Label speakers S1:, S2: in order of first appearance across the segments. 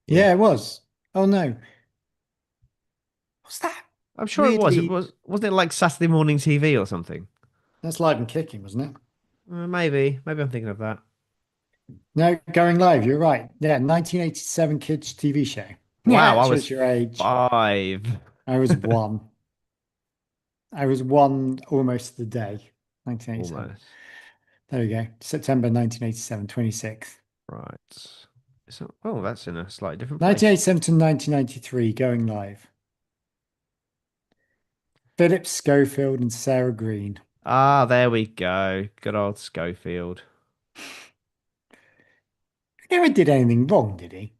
S1: Yeah,
S2: Yeah,
S1: it was. Oh no. What's that?
S2: I'm sure it was. It
S1: Weirdly,
S2: was, wasn't it like Saturday morning TV or something?
S1: that's live and kicking, wasn't it?
S2: Maybe I'm thinking of that.
S1: No, going live, you're right. Yeah, 1987 kids TV show. Yeah,
S2: Wow,
S1: it
S2: I was
S1: shows your age.
S2: 5.
S1: I was one. I was one almost the day. 1987.
S2: Almost.
S1: There we go. September 1987, 26th.
S2: Right. Oh, that's in a slightly different place.
S1: 1987 to 1993, going live. Philip Schofield and Sarah Green.
S2: Ah, there we go. Good old Schofield.
S1: He never did anything wrong, did he?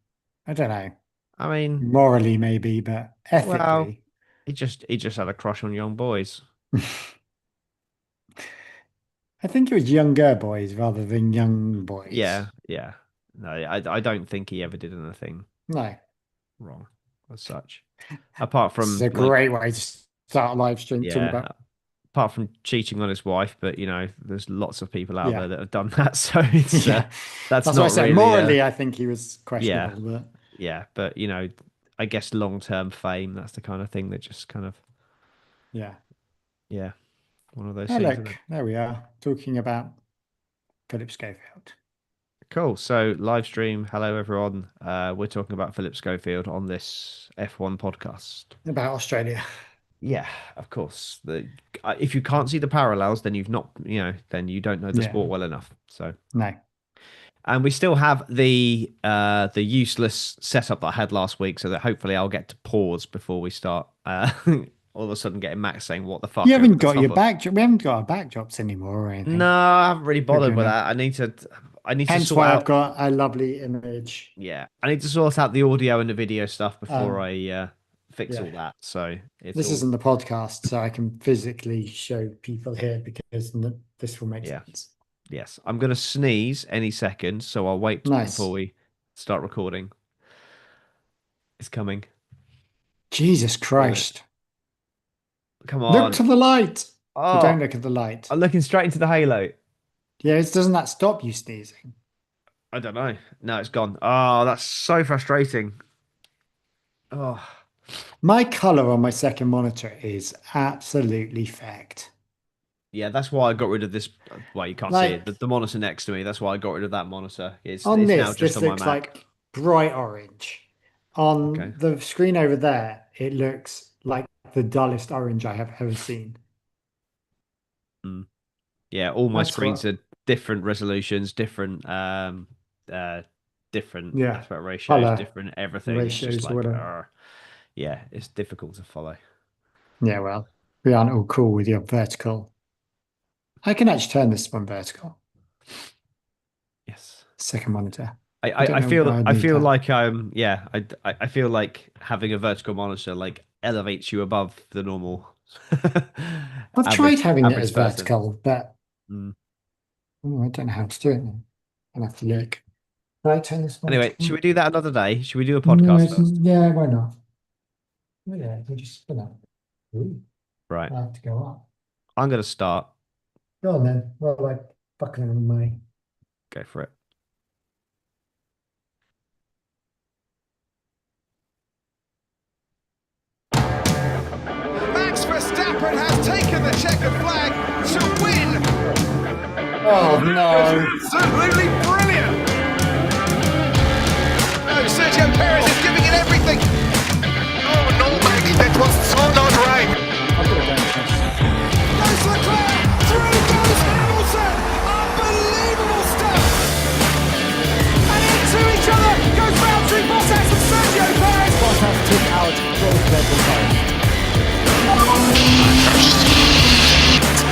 S1: I don't know.
S2: I mean,
S1: Morally, maybe, but
S2: well,
S1: ethically.
S2: he just had a crush on young boys.
S1: I think it was younger boys rather than young boys.
S2: Yeah, yeah. No, I don't think he ever did anything
S1: No,
S2: wrong as such. Apart
S1: this is
S2: from
S1: a
S2: like,
S1: great way to start a live stream talking
S2: yeah,
S1: about,
S2: apart from cheating on his wife, but there's lots of people out
S1: yeah,
S2: there that have done that, so it's
S1: yeah.
S2: that's
S1: That's why I
S2: not
S1: said
S2: really
S1: morally, I think he was
S2: yeah,
S1: questionable, but
S2: yeah, but I guess long-term fame, that's the kind of thing that just kind of
S1: yeah.
S2: yeah, one of those
S1: Oh,
S2: things, isn't it?
S1: look, there we are talking about Philip Schofield,
S2: Cool. So live stream, hello everyone. We're talking about Philip Schofield on this F1 podcast.
S1: about Australia.
S2: Yeah, of course. If you can't see the parallels, then you've not, then you don't know the
S1: Yeah,
S2: sport well enough. So,
S1: no.
S2: and we still have the useless setup that I had last week, so that hopefully I'll get to pause before we start. All of a sudden, getting Max saying, "What the
S1: You
S2: fuck?" over
S1: haven't
S2: the
S1: got
S2: top
S1: your
S2: of.
S1: backdrop. We haven't got our backdrops anymore or
S2: No,
S1: anything.
S2: I haven't really
S1: We're
S2: bothered
S1: going
S2: with
S1: to.
S2: that. I need to
S1: Hence
S2: sort
S1: why I've
S2: out.
S1: got a lovely image.
S2: Yeah, I need to sort out the audio and the video stuff before
S1: Um,
S2: I fix
S1: yeah.
S2: all that. So it's
S1: This
S2: all
S1: isn't the podcast, so I can physically show people here because this will make
S2: yeah.
S1: sense.
S2: Yes, I'm gonna sneeze any second, so I'll wait before
S1: Nice.
S2: we start recording. It's coming.
S1: Jesus
S2: Feel it.
S1: Christ.
S2: Come
S1: Look
S2: on.
S1: to the light. Or don't
S2: Oh,
S1: look at the light.
S2: I'm looking straight into the halo.
S1: Yeah, doesn't that stop you sneezing?
S2: I don't know. No, it's gone. Oh, that's so frustrating. Oh,
S1: My color on my second monitor is absolutely fecked.
S2: yeah, that's why I got rid of this. Well, you can't see it,
S1: Like
S2: but the monitor next to me, that's why I got rid of that monitor. It's
S1: on
S2: it's now
S1: this,
S2: just
S1: this
S2: on my
S1: looks
S2: Mac.
S1: like bright orange. On
S2: Okay.
S1: the screen over there, it looks like the dullest orange I have ever seen.
S2: Mm. Yeah, all my
S1: That's
S2: screens
S1: what,
S2: are different resolutions, uh different
S1: yeah,
S2: aspect ratios,
S1: color
S2: different everything. It's just
S1: ratios or
S2: like
S1: whatever.
S2: yeah, it's difficult to follow.
S1: Yeah, well, we aren't all cool with your vertical. I can actually turn this one vertical.
S2: Yes.
S1: Second monitor.
S2: I,
S1: I
S2: I,
S1: don't
S2: I
S1: know
S2: feel
S1: why I
S2: I
S1: need
S2: feel
S1: that.
S2: like I feel like having a vertical monitor like elevates you above the normal
S1: I've tried
S2: average
S1: having it as
S2: average person.
S1: vertical, but
S2: Mm.
S1: I don't know how to do it now. I'll have to look. Can I turn this
S2: Anyway, should
S1: vertical?
S2: we do that another day? Should we do a
S1: No,
S2: podcast first?
S1: yeah, why not? Oh, yeah, we just spin up. Ooh,
S2: Right.
S1: I have to go up.
S2: I'm gonna start.
S1: Go on then. Well, like buckling on my.
S2: Go for it.
S3: Max Verstappen has taken the checkered flag to win.
S1: Oh no!
S3: Absolutely brilliant. No, Sergio Perez is giving it everything. Oh no, Max, that was so not right.
S1: I've got to go and change the setting.
S3: Goes Leclerc, through goes Hamilton. Unbelievable stuff. And into each other goes Valtteri Bottas and Sergio Perez.
S1: Bottas took out both Red Bull cars.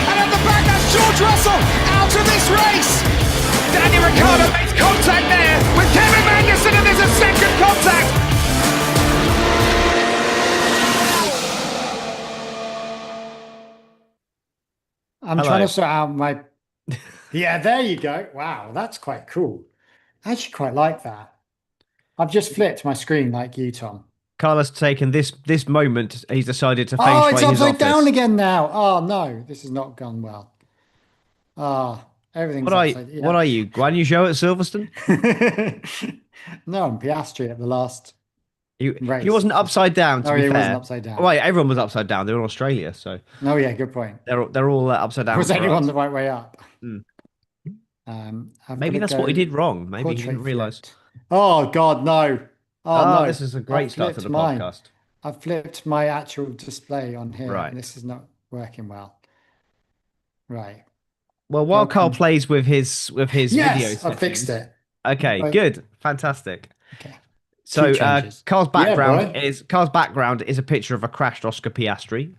S3: And at the back, that's George Russell out of this race. Daniel Ricciardo
S1: No,
S3: makes contact there with Kevin Magnussen, and there's a second contact.
S1: I'm trying
S2: Hello.
S1: to sort out my. Yeah, there you go. Wow, that's quite cool. I actually quite like that. I've just flipped my screen like you, Tom.
S2: Carlos taken this moment. He's decided to feng
S1: Oh, it's
S2: shui his
S1: upside down
S2: office.
S1: again now. Oh no, this has not gone well. Ah, everything's upside.
S2: What
S1: Yeah.
S2: are you, Guan Yu Zhou at Silverstone?
S1: No, and Piastri at the last
S2: He
S1: race.
S2: wasn't upside down, to
S1: Oh,
S2: be
S1: he wasn't
S2: fair.
S1: upside
S2: Oh,
S1: down.
S2: wait, everyone was upside down. They were in Australia, so
S1: Oh, yeah, good point.
S2: they're all upside down
S1: Was
S2: for
S1: anyone
S2: us.
S1: the right way up?
S2: Mm.
S1: I've got
S2: Maybe
S1: to
S2: that's what he
S1: go
S2: did wrong. Maybe he didn't
S1: portrait
S2: realize.
S1: flipped. Oh, God, no. Oh,
S2: Oh,
S1: no.
S2: this is a
S1: I've
S2: great start to
S1: flipped
S2: the
S1: mine.
S2: podcast.
S1: I've flipped my actual display on here, and
S2: Right.
S1: this is not working well. Right.
S2: Well, while Carl
S1: Welcome.
S2: plays with his video
S1: Yes, I fixed
S2: settings.
S1: it.
S2: Okay,
S1: Right.
S2: good. Fantastic.
S1: Okay. Two
S2: So
S1: changes.
S2: Carl's
S1: Yeah,
S2: background
S1: boy.
S2: is a picture of a crashed Oscar Piastri.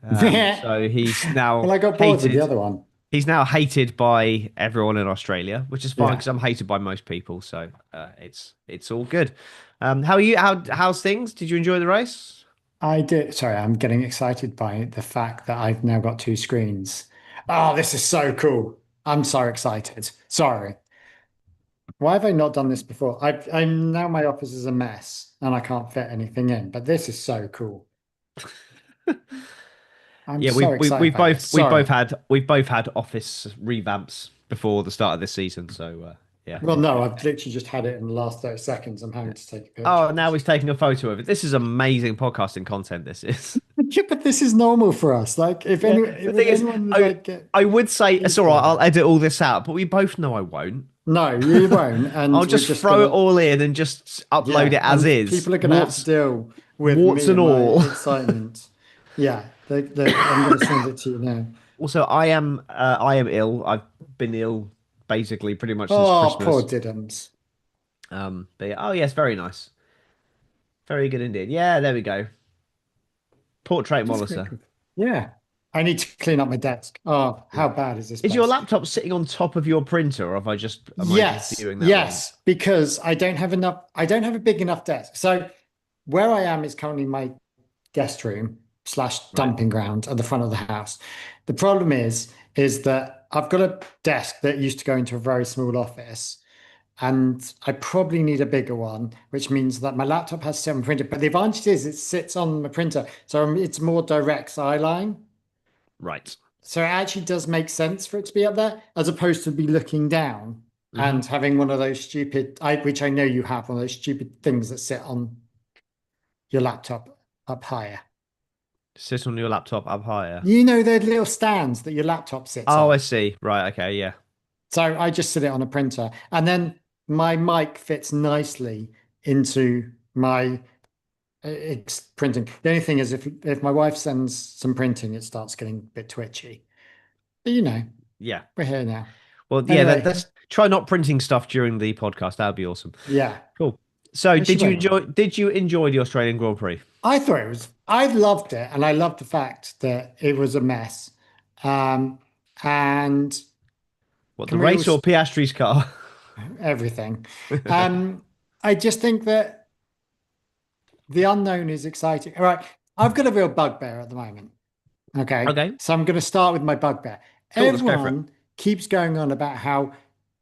S2: So he's now
S1: Well, I got bored with the
S2: hated.
S1: other one.
S2: He's now hated by everyone in Australia, which is fine
S1: Yeah.
S2: because I'm hated by most people. So it's all good. How are you? How's things? Did you enjoy the race?
S1: I did. Sorry, I'm getting excited by the fact that I've now got two screens. Oh, this is so cool. I'm so excited. Sorry. Why have I not done this before? I'm now my office is a mess and I can't fit anything in, but this is so cool. I'm
S2: Yeah,
S1: so excited by this. Sorry.
S2: we've both had office revamps before the start of this season. So yeah.
S1: Well, no, I've literally just had it in the last 30 seconds. I'm having to take a picture.
S2: Oh, now he's taking a photo of it. This is amazing podcasting content. This is.
S1: Yeah, but this is normal for us. Like, if
S2: Yeah.
S1: any,
S2: The
S1: would
S2: thing is,
S1: anyone like get
S2: I would say it's all right.
S1: by
S2: I'll
S1: that?
S2: edit all this out, but we both know I won't.
S1: No, you won't. And
S2: I'll
S1: we're
S2: just
S1: just
S2: throw it
S1: gonna,
S2: all in and just upload
S1: yeah,
S2: it as
S1: and
S2: is.
S1: people are gonna have to deal with
S2: Warts
S1: me
S2: and
S1: and my
S2: all.
S1: excitement. Yeah, I'm gonna send it to you now.
S2: Also, I am ill. I've been ill basically pretty much since
S1: Oh, poor
S2: Christmas.
S1: Diddums.
S2: But yeah, oh yes, very nice, very good indeed. Yeah, there we go. Portrait
S1: That's quite
S2: monitor.
S1: cool. Yeah, I need to clean up my desk. Oh, how bad is this
S2: Is your
S1: place?
S2: laptop sitting on top of your printer, or am I just
S1: Yes,
S2: viewing that wrong?
S1: yes, because I don't have enough. I don't have a big enough desk. So where I am is currently my guest room slash
S2: Right,
S1: dumping ground at the front of the house. The problem is that I've got a desk that used to go into a very small office, and I probably need a bigger one, which means that my laptop has to sit on the printer. But the advantage is it sits on the printer, so it's more direct eye line.
S2: right.
S1: So it actually does make sense for it to be up there, as opposed to be looking down and having one of those stupid, which I know you have, one of those stupid things that sit on your laptop up higher.
S2: Sit on your laptop up higher.
S1: You know, the little stands that your laptop sits
S2: Oh,
S1: on.
S2: I see. Right. Okay. Yeah.
S1: So I just sit it on a printer, and then my mic fits nicely into my it's printing. The only thing is, if my wife sends some printing, it starts getting a bit twitchy. But
S2: Yeah.
S1: we're here now.
S2: Well, yeah.
S1: Anyway,
S2: That's try not printing stuff during the podcast. That would be awesome.
S1: yeah.
S2: Cool. So,
S1: Actually, wait a minute.
S2: Did you enjoy the Australian Grand Prix?
S1: I loved it, and I loved the fact that it was a mess. And
S2: What, the
S1: can we all
S2: race or Piastri's car?
S1: everything? I just think that the unknown is exciting. All right, I've got a real bugbear at the moment. Okay.
S2: Okay.
S1: So I'm going to start with my bugbear.
S2: Cool, let's go for it.
S1: Everyone keeps going on about how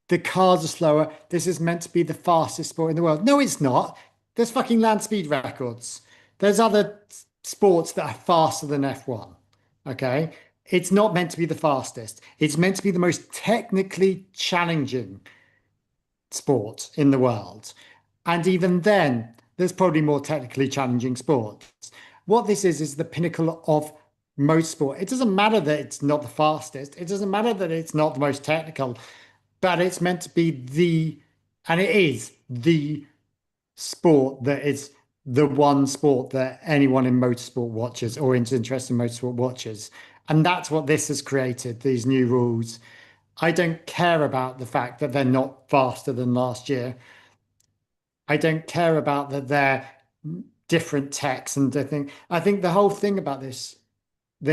S1: the cars are slower. This is meant to be the fastest sport in the world. No, it's not. There's fucking land speed records. There's other sports that are faster than F1. Okay. It's not meant to be the fastest. It's meant to be the most technically challenging sport in the world. And even then, there's probably more technically challenging sports. What this is the pinnacle of motorsport. It doesn't matter that it's not the fastest. It doesn't matter that it's not the most technical, but it's meant to be and it is the sport that is the one sport that anyone in motorsport watches or is interested in motorsport watches. And that's what this has created, these new rules. I don't care about the fact that they're not faster than last year. I don't care about that they're different techs and I think the whole thing about this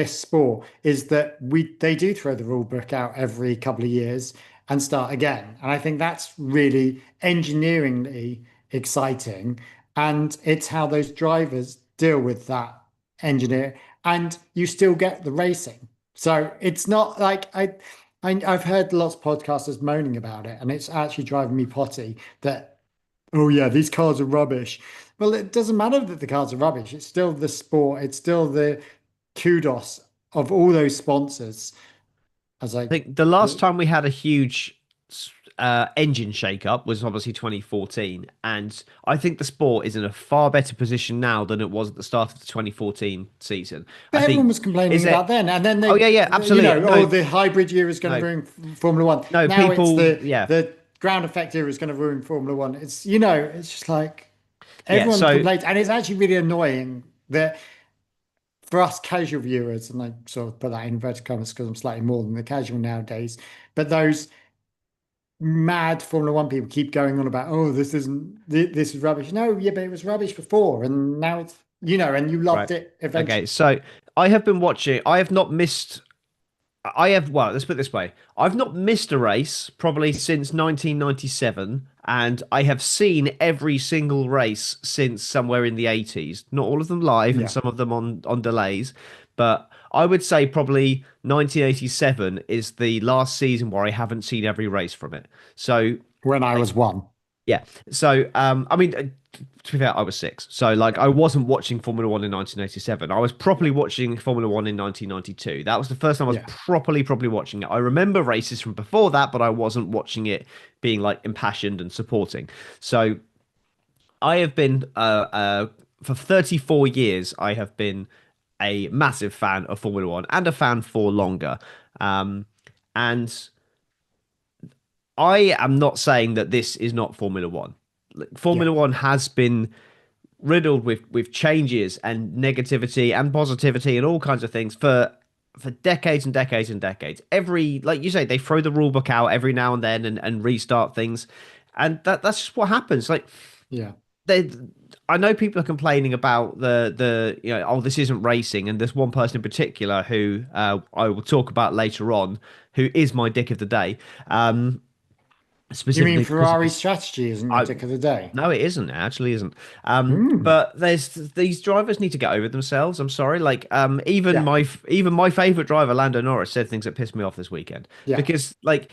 S1: sport is that they do throw the rule book out every couple of years and start again. And I think that's really engineeringly exciting. And it's how those drivers deal with that engineer. And you still get the racing. So it's not like I've heard lots of podcasters moaning about it, and it's actually driving me potty that, oh yeah, these cars are rubbish. Well, it doesn't matter that the cars are rubbish. It's still the sport. It's still the kudos of all those sponsors.
S2: I think the last time we had a huge engine shake-up was obviously 2014, and I think the sport is in a far better position now than it was at the start of the 2014 season. I
S1: But everyone
S2: think
S1: was complaining
S2: is it?
S1: about then, and then
S2: Oh yeah, yeah, absolutely.
S1: oh,
S2: No,
S1: the hybrid year is going
S2: no,
S1: to ruin Formula One.
S2: no.
S1: Now it's
S2: People, yeah,
S1: the ground effect era is going to ruin Formula One. It's it's just like
S2: yeah.
S1: everyone
S2: So
S1: complains, and it's actually really annoying that for us casual viewers, and I sort of put that in inverted commas because I'm slightly more than the casual nowadays, but those mad Formula One people keep going on about, oh, this is rubbish. No, yeah, but it was rubbish before, and now it's and you
S2: right,
S1: loved it
S2: okay.
S1: eventually.
S2: So I have been watching. I have not missed. I have, well, let's put it this way. I've not missed a race probably since 1997, and I have seen every single race since somewhere in the 80s. Not all of them live, and
S1: Yeah,
S2: some of them on delays, but I would say probably 1987 is the last season where I haven't seen every race from it. So
S1: when I was one.
S2: yeah. So, I mean, to be fair, I was 6. So, like, I wasn't watching Formula One in 1987. I was properly watching Formula One in 1992. That was the first time I was
S1: Yeah.
S2: properly watching it. I remember races from before that, but I wasn't watching it being like impassioned and supporting. So, I have been, for 34 years, I have been a massive fan of Formula One and a fan for longer. And I am not saying that this is not Formula One.
S1: Yeah.
S2: Formula One has been riddled with changes and negativity and positivity and all kinds of things for decades and decades and decades. Every, like you say, they throw the rule book out every now and then and restart things, and that's just what happens. Like
S1: Yeah.
S2: they, I know people are complaining about the oh, this isn't racing, and there's one person in particular who I will talk about later on, who is my dick of the day.
S1: You mean
S2: Specifically because of
S1: Ferrari's
S2: his,
S1: strategy isn't your
S2: I
S1: dick of the day?
S2: no, it isn't. It actually isn't.
S1: Hmm.
S2: But there's these drivers need to get over themselves. I'm sorry. Like, even
S1: Yeah.
S2: my favorite driver, Lando Norris, said things that pissed me off this weekend
S1: Yeah.
S2: because, like,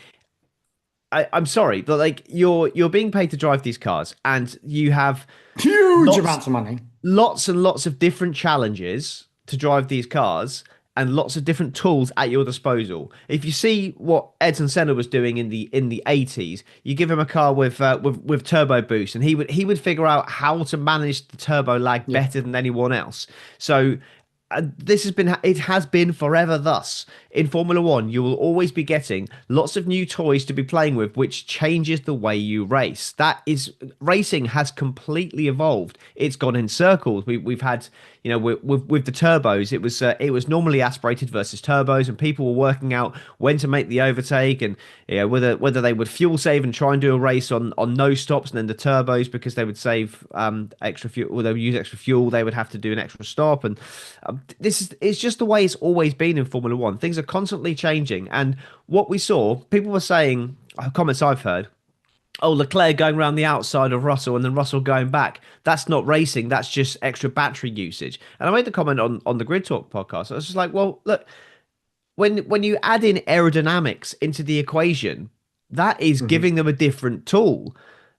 S2: I'm sorry, but like you're being paid to drive these cars, and you have
S1: Huge
S2: lots
S1: amounts of money.
S2: lots and lots of different challenges to drive these cars and lots of different tools at your disposal. If you see what Ayrton Senna was doing in the 80s, you give him a car with turbo boost, and he would figure out how to manage the turbo lag
S1: Yeah.
S2: better than anyone else. So it has been forever thus. In Formula One, you will always be getting lots of new toys to be playing with, which changes the way you race. That is, racing has completely evolved. It's gone in circles. We've had, with the turbos, it was normally aspirated versus turbos, and people were working out when to make the overtake, and whether they would fuel save and try and do a race on no stops, and then the turbos, because they would save extra fuel, or they would use extra fuel, they would have to do an extra stop. And it's just the way it's always been in Formula One. Things are constantly changing, and what we saw, people were saying, comments I've heard, oh, Leclerc going around the outside of Russell and then Russell going back. That's not racing. That's just extra battery usage. And I made the comment on the Grid Talk podcast. I was just like, well, look, when you add in aerodynamics into the equation, that is giving them a different tool.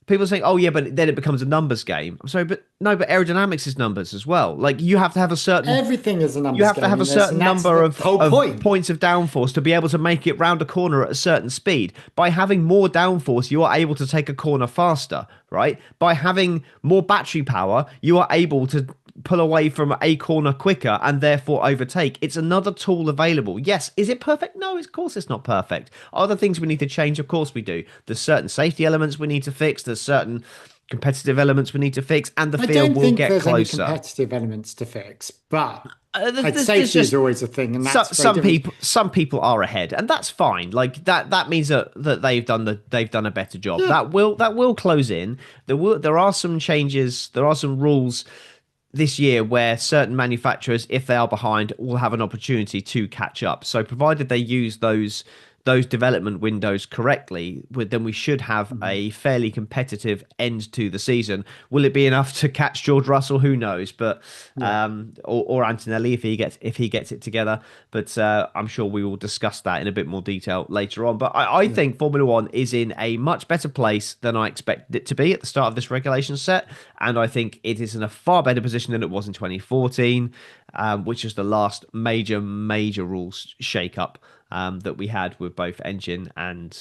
S2: People are saying, oh yeah, but then it becomes a numbers game. I'm sorry, but no, but aerodynamics is numbers as well. Like, you have to have a certain
S1: Everything is a numbers
S2: you have
S1: game
S2: to have a
S1: in this,
S2: certain
S1: and that's
S2: number
S1: the
S2: of,
S1: whole
S2: of
S1: point.
S2: points of downforce to be able to make it round a corner at a certain speed. By having more downforce, you are able to take a corner faster, right? By having more battery power, you are able to pull away from a corner quicker and therefore overtake. It's another tool available. Yes, is it perfect? No, of course it's not perfect. Are there things we need to change? Of course we do. There's certain safety elements we need to fix. There's certain competitive elements we need to fix, and the
S1: I
S2: field
S1: don't
S2: will
S1: think
S2: get
S1: there's any
S2: closer.
S1: competitive elements to fix, but
S2: There's
S1: safety
S2: just
S1: is always a thing, and that's very
S2: some
S1: different.
S2: some people are ahead, and that's fine. Like that means that they've done a better job.
S1: Yeah.
S2: That will close in. There are some changes. There are some rules this year where certain manufacturers, if they are behind, will have an opportunity to catch up. So provided they use those development windows correctly, then we should have a fairly competitive end to the season. Will it be enough to catch George Russell? Who knows? But or Antonelli if he gets it together. But I'm sure we will discuss that in a bit more detail later on. But I think Formula One is in a much better place than I expected it to be at the start of this regulation set, and I think it is in a far better position than it was in 2014, which is the last major rules shake up that we had with both engine and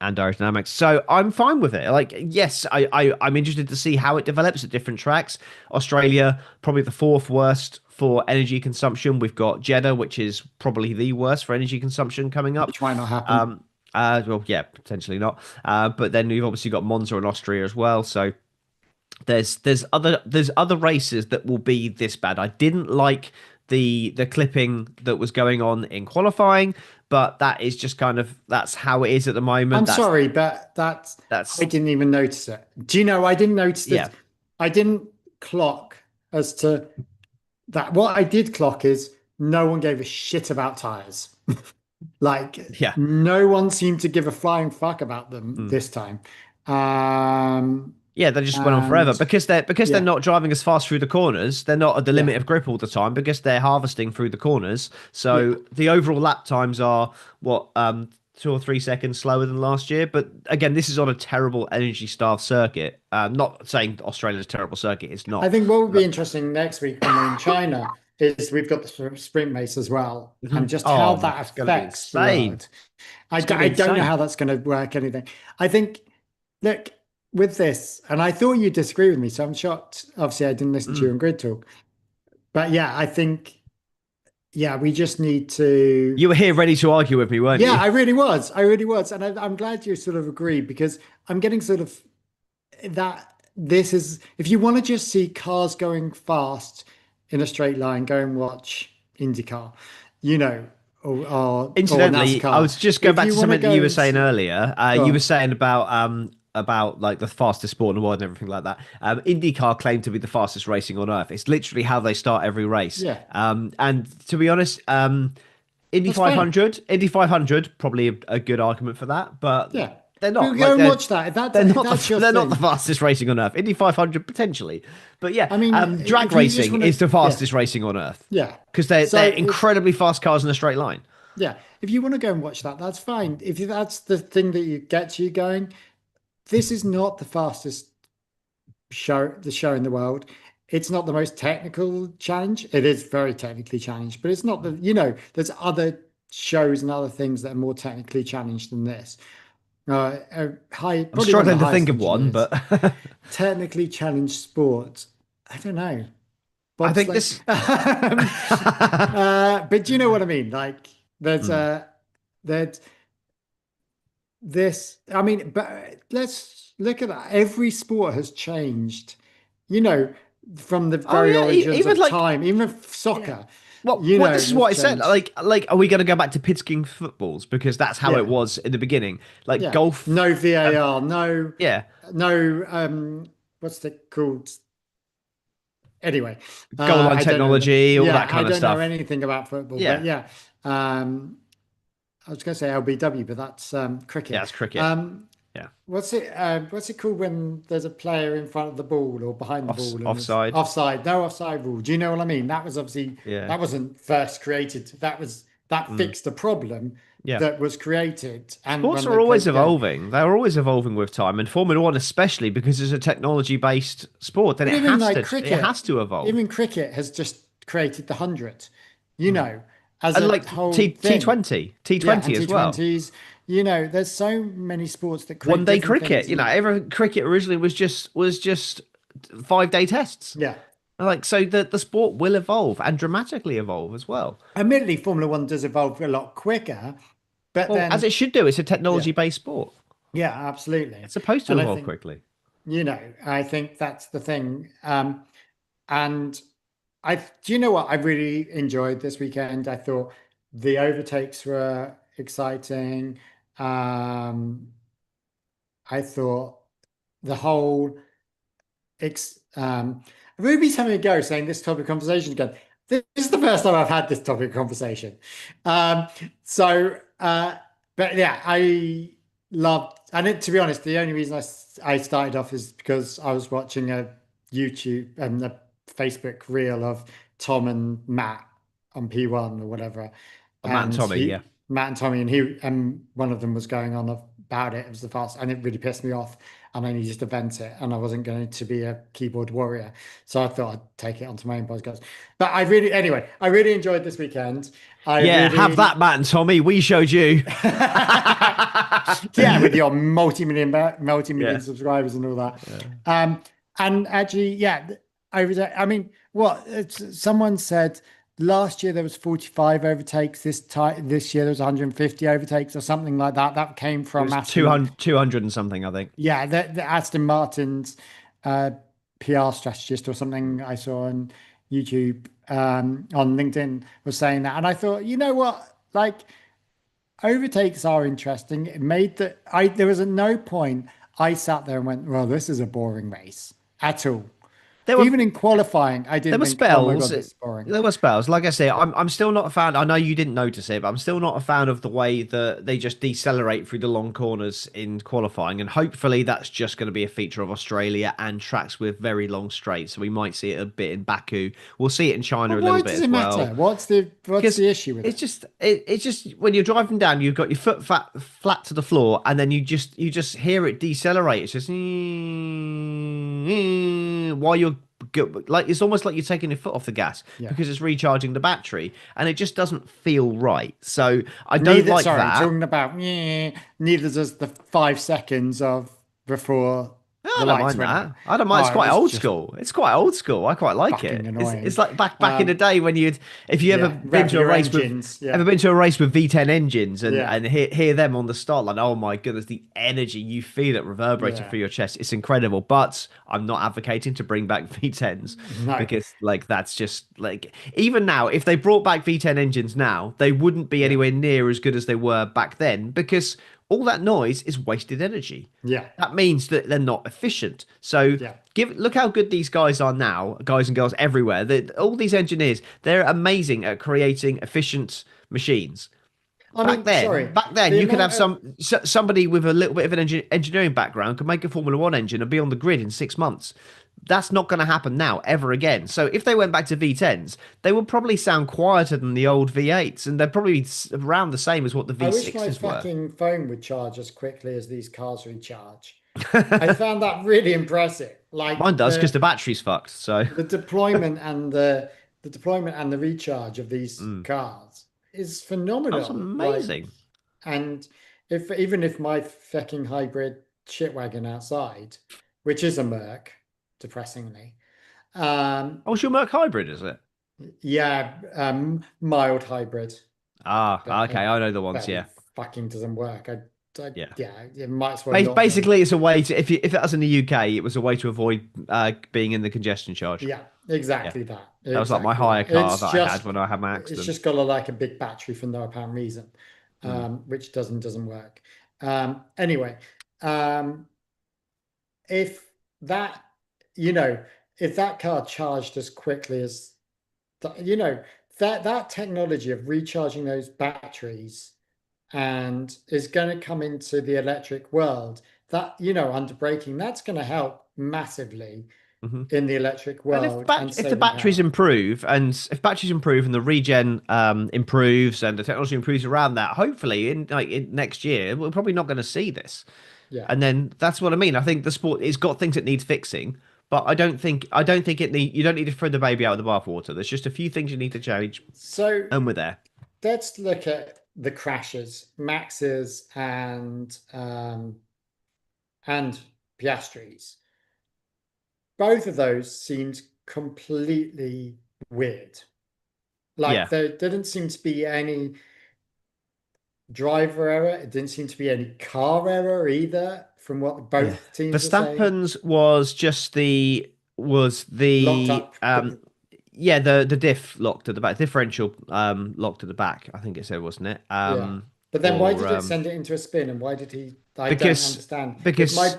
S2: and aerodynamics. So I'm fine with it. Like, yes, I'm interested to see how it develops at different tracks. Australia, probably the fourth worst for energy consumption. We've got Jeddah, which is probably the worst for energy consumption coming up.
S1: which might not happen.
S2: Um, well, yeah, potentially not. But then you've obviously got Monza and Austria as well. So there's other races that will be this bad. I didn't like the clipping that was going on in qualifying, but that is just kind of that's how it is at the moment.
S1: I'm
S2: That's
S1: sorry, but I
S2: that's
S1: didn't even notice it. Do you know, I didn't notice
S2: yeah,
S1: that. I didn't clock as to that. What I did clock is no one gave a shit about tires. Like
S2: yeah.
S1: no one seemed to give a flying fuck about them
S2: Mm.
S1: this time. Um,
S2: Yeah, they just went on forever
S1: and
S2: because they're
S1: yeah,
S2: not driving as fast through the corners. They're not at the
S1: yeah,
S2: limit of grip all the time because they're harvesting through the corners.
S1: yeah.
S2: So the overall lap times are what 2 or 3 seconds slower than last year. But again, this is on a terrible energy starved circuit. Not saying Australia's a terrible circuit. It's
S1: I
S2: not.
S1: think what would be
S2: But
S1: interesting next week when we're in China is we've got the sprint race as well, and just how
S2: oh my,
S1: that
S2: it's going to be
S1: affects the
S2: insane.
S1: road.
S2: It's going to be
S1: I don't know
S2: insane.
S1: how that's going to work anything. I think, look, with this, and I thought you'd disagree with me, so I'm shocked. Obviously, I didn't listen to you
S2: Mm.
S1: on Grid Talk. But yeah, I think, yeah, we just need to.
S2: You were here ready to argue with me, weren't
S1: Yeah,
S2: you?
S1: I really was. I really was. And I'm glad you sort of agree because I'm getting sort of that this is, if you want to just see cars going fast in a straight line, go and watch IndyCar, you know, or
S2: Incidentally, I
S1: NASCAR.
S2: was just going
S1: If
S2: back
S1: you
S2: to
S1: want to
S2: something that
S1: go
S2: you were
S1: and
S2: saying
S1: see,
S2: earlier.
S1: go
S2: You were
S1: on.
S2: saying about like the fastest sport in the world and everything like that. IndyCar claimed to be the fastest racing on earth. It's literally how they start every race.
S1: Yeah,
S2: And to be honest, Indy
S1: that's fine.
S2: 500, Indy 500, probably a good argument for that, but
S1: Yeah.
S2: they're
S1: We'll
S2: not
S1: go
S2: like
S1: and watch that. If that's your
S2: they're not the
S1: thing.
S2: fastest racing on earth. Indy 500 potentially, but yeah,
S1: I mean,
S2: drag
S1: if you just
S2: racing
S1: want
S2: is
S1: to,
S2: the
S1: yeah,
S2: fastest racing on earth
S1: yeah.
S2: because they're
S1: So if
S2: incredibly fast cars in a straight line.
S1: Yeah, if you want to go and watch that, that's fine. If that's the thing that you gets you going, this is not the fastest show in the world. It's not the most technical challenge. It is very technically challenged, but it's not the, there's other shows and other things that are more technically challenged than this.
S2: I'm
S1: Probably one of the
S2: struggling to
S1: highest
S2: think of one,
S1: engineers,
S2: but
S1: technically challenged sports. I don't know.
S2: I think
S1: Bobsleigh.
S2: this.
S1: But do you know what I mean? Like there's
S2: Mm.
S1: that this, I mean, but let's look at that. Every sport has changed, you know, from the
S2: Oh
S1: very
S2: yeah,
S1: origins
S2: even
S1: of
S2: like
S1: time, even
S2: yeah.
S1: soccer,
S2: Well, this is
S1: has
S2: what I said.
S1: changed.
S2: Are we going to go back to Pittsking footballs because that's how it
S1: Yeah.
S2: was in the beginning? Like
S1: Yeah.
S2: golf.
S1: No
S2: Um,
S1: VAR, no,
S2: yeah,
S1: no, what's it called? Anyway,
S2: goal line
S1: I don't know.
S2: technology, all
S1: Yeah,
S2: that
S1: I
S2: kind of
S1: don't know
S2: stuff.
S1: anything about football, but
S2: Yeah,
S1: yeah, I was going to say LBW, but that's
S2: yeah,
S1: cricket.
S2: it's cricket.
S1: Um,
S2: Yeah,
S1: what's it called when there's a player in front of the ball or behind the ball and it's
S2: offside.
S1: offside? No offside rule. Do you know what I mean? That was obviously
S2: Yeah,
S1: that wasn't first created. That
S2: mm,
S1: fixed a problem
S2: yeah.
S1: that was created. And
S2: Sports
S1: when
S2: are
S1: they
S2: always
S1: played the game,
S2: evolving. They're always evolving with time, and Formula One especially because it's a technology-based sport. Then
S1: but even like
S2: it has
S1: cricket,
S2: to evolve.
S1: even cricket has just created the 100.
S2: Mm.
S1: As
S2: And
S1: a
S2: like
S1: whole
S2: T
S1: thing.
S2: 20, T
S1: Yeah,
S2: 20
S1: and
S2: as well.
S1: T20s. There's so many sports that
S2: One
S1: create
S2: day
S1: different
S2: cricket.
S1: things.
S2: You know, every cricket originally was just 5 day tests.
S1: Yeah.
S2: Like so, the sport will evolve and dramatically evolve as well.
S1: Admittedly, Formula One does evolve a lot quicker, but
S2: Well, as
S1: then
S2: it should do. It's a
S1: yeah,
S2: technology based sport.
S1: yeah, absolutely.
S2: It's supposed to
S1: And I
S2: evolve
S1: think,
S2: quickly.
S1: I think that's the thing. And do you know what I really enjoyed this weekend? I thought the overtakes were exciting. Um, I thought the whole Ruby's having a go saying this topic of conversation again. This is the first time I've had this topic of conversation. Um, so, but yeah, I loved, and to be honest, the only reason I started off is because I was watching a YouTube and a Facebook reel of Tom and Matt on P1 or whatever,
S2: Matt and
S1: and
S2: Tommy, yeah.
S1: Matt and Tommy, and one of them was going on about it. It was the fast, and it really pissed me off. and I needed to vent it, and I wasn't going to be a keyboard warrior. So I thought I'd take it onto my own podcast. But anyway, I really enjoyed this weekend. I
S2: Yeah, have
S1: really,
S2: that, Matt and Tommy. We showed you.
S1: yeah, with your multi-million
S2: Yeah.
S1: subscribers and all that. Um, and actually, yeah, I mean, someone said last year there was 45 overtakes. This year there was 150 overtakes or something like that. That came
S2: It
S1: from
S2: was
S1: Aston.
S2: 200 and something, I think.
S1: Yeah, the Aston Martin's uh, PR strategist or something I saw on YouTube, on LinkedIn, was saying that, and I thought, you know what, like, overtakes are interesting. It made there was at no point I sat there and went, well, this is a boring race at all.
S2: There were
S1: Even in qualifying, I
S2: There
S1: didn't
S2: were
S1: think, oh my
S2: spells.
S1: God, this is boring.
S2: There were spells. Like I say, I'm still not a fan. I know you didn't notice it, but I'm still not a fan of the way that they just decelerate through the long corners in qualifying. And hopefully that's just going to be a feature of Australia and tracks with very long straights. So we might see it a bit in Baku. We'll see it in China
S1: But
S2: a little
S1: why
S2: bit
S1: does
S2: as
S1: it
S2: well.
S1: matter? What's
S2: Because
S1: the issue with
S2: it's
S1: it?
S2: just it's just when you're driving down, you've got your foot flat to the floor, and then you just hear it decelerate. It's just while you're like it's almost like you're taking your foot off the gas
S1: Yeah.
S2: because it's recharging the battery, and it just doesn't feel right. So I don't
S1: Neither,
S2: like
S1: sorry,
S2: that.
S1: talking about, yeah, neither does the 5 seconds of before
S2: No,
S1: the
S2: I don't
S1: lights
S2: mind
S1: went
S2: that.
S1: on.
S2: I don't mind. It's
S1: Oh, it
S2: quite
S1: was
S2: old
S1: just
S2: school. It's quite old school. I quite like
S1: fucking
S2: it. It's
S1: annoying.
S2: like back in the day when if you ever
S1: Yeah,
S2: been
S1: rev
S2: to a
S1: your
S2: race with
S1: engines.
S2: ever
S1: Yeah,
S2: been to a race with V10 engines and
S1: yeah,
S2: hear them on the start line. Oh my goodness, the energy you feel it reverberating
S1: yeah.
S2: through your chest. It's incredible. But I'm not advocating to bring back V10s
S1: No,
S2: because like that's just like even now, if they brought back V10 engines now, they wouldn't be
S1: yeah,
S2: anywhere near as good as they were back then because all that noise is wasted energy.
S1: yeah,
S2: That means that they're not efficient. So
S1: yeah.
S2: look how good these guys are now, guys and girls everywhere. All these engineers, they're amazing at creating efficient machines.
S1: I mean, sorry,
S2: Back then,
S1: the
S2: you could have
S1: amount of
S2: somebody with a little bit of an engineering background could make a Formula One engine and be on the grid in 6 months. That's not going to happen now ever again. So if they went back to V10s, they would probably sound quieter than the old V8s, and they'd probably be around the same as what the
S1: I wish my
S2: V6s were.
S1: fucking phone would charge as quickly as these cars recharge. I found that really impressive. Like
S2: Mine does because the battery's fucked. So
S1: the deployment and the deployment and the recharge of these
S2: mm,
S1: cars is
S2: that's
S1: phenomenal. Like,
S2: amazing.
S1: and if even if my fucking hybrid shitwagon outside, which is a Merc, depressingly,
S2: Oh, it's your Merc hybrid, is it?
S1: yeah, mild hybrid, but
S2: Okay. I know the ones.
S1: but
S2: Yeah,
S1: it fucking doesn't work.
S2: yeah.
S1: Yeah, it might as well not be.
S2: Basically, it's a way to if that was in the UK, it was a way to avoid being in the congestion charge.
S1: Yeah,
S2: Yeah,
S1: exactly that.
S2: that was like my
S1: Exactly
S2: hire
S1: that.
S2: car that I had when I had my
S1: It's
S2: accident.
S1: just got like a big battery for no apparent reason,
S2: Mm.
S1: which doesn't work. Anyway, um, if that, you know, if that car charged as quickly as you know, that technology of recharging those batteries and is going to come into the electric world, that, under braking, that's going to help massively
S2: hmm
S1: in the electric
S2: And if
S1: world and
S2: if the
S1: saving
S2: batteries
S1: power.
S2: improve, and the regen improves and the technology improves around that, hopefully in next year we're probably not going to see this.
S1: Yeah.
S2: And then that's what I mean. I think the sport it's got things that needs fixing, but I don't think you don't need to throw the baby out with the bathwater. There's just a few things you need to change,
S1: So
S2: and we're there.
S1: let's look at the crashes, Max's and Piastri's. Both of those seemed completely weird.
S2: Yeah.
S1: Like there didn't seem to be any driver error. It didn't seem to be any car error either, from what
S2: Yeah.
S1: both teams were saying.
S2: Verstappen's was just
S1: Locked
S2: the
S1: up.
S2: yeah, the diff locked at the back, differential locked at the back, I think it said, wasn't it?
S1: Yeah. But then why did
S2: For
S1: it send it into a spin? And why did he? I don't
S2: because
S1: understand. If
S2: because
S1: my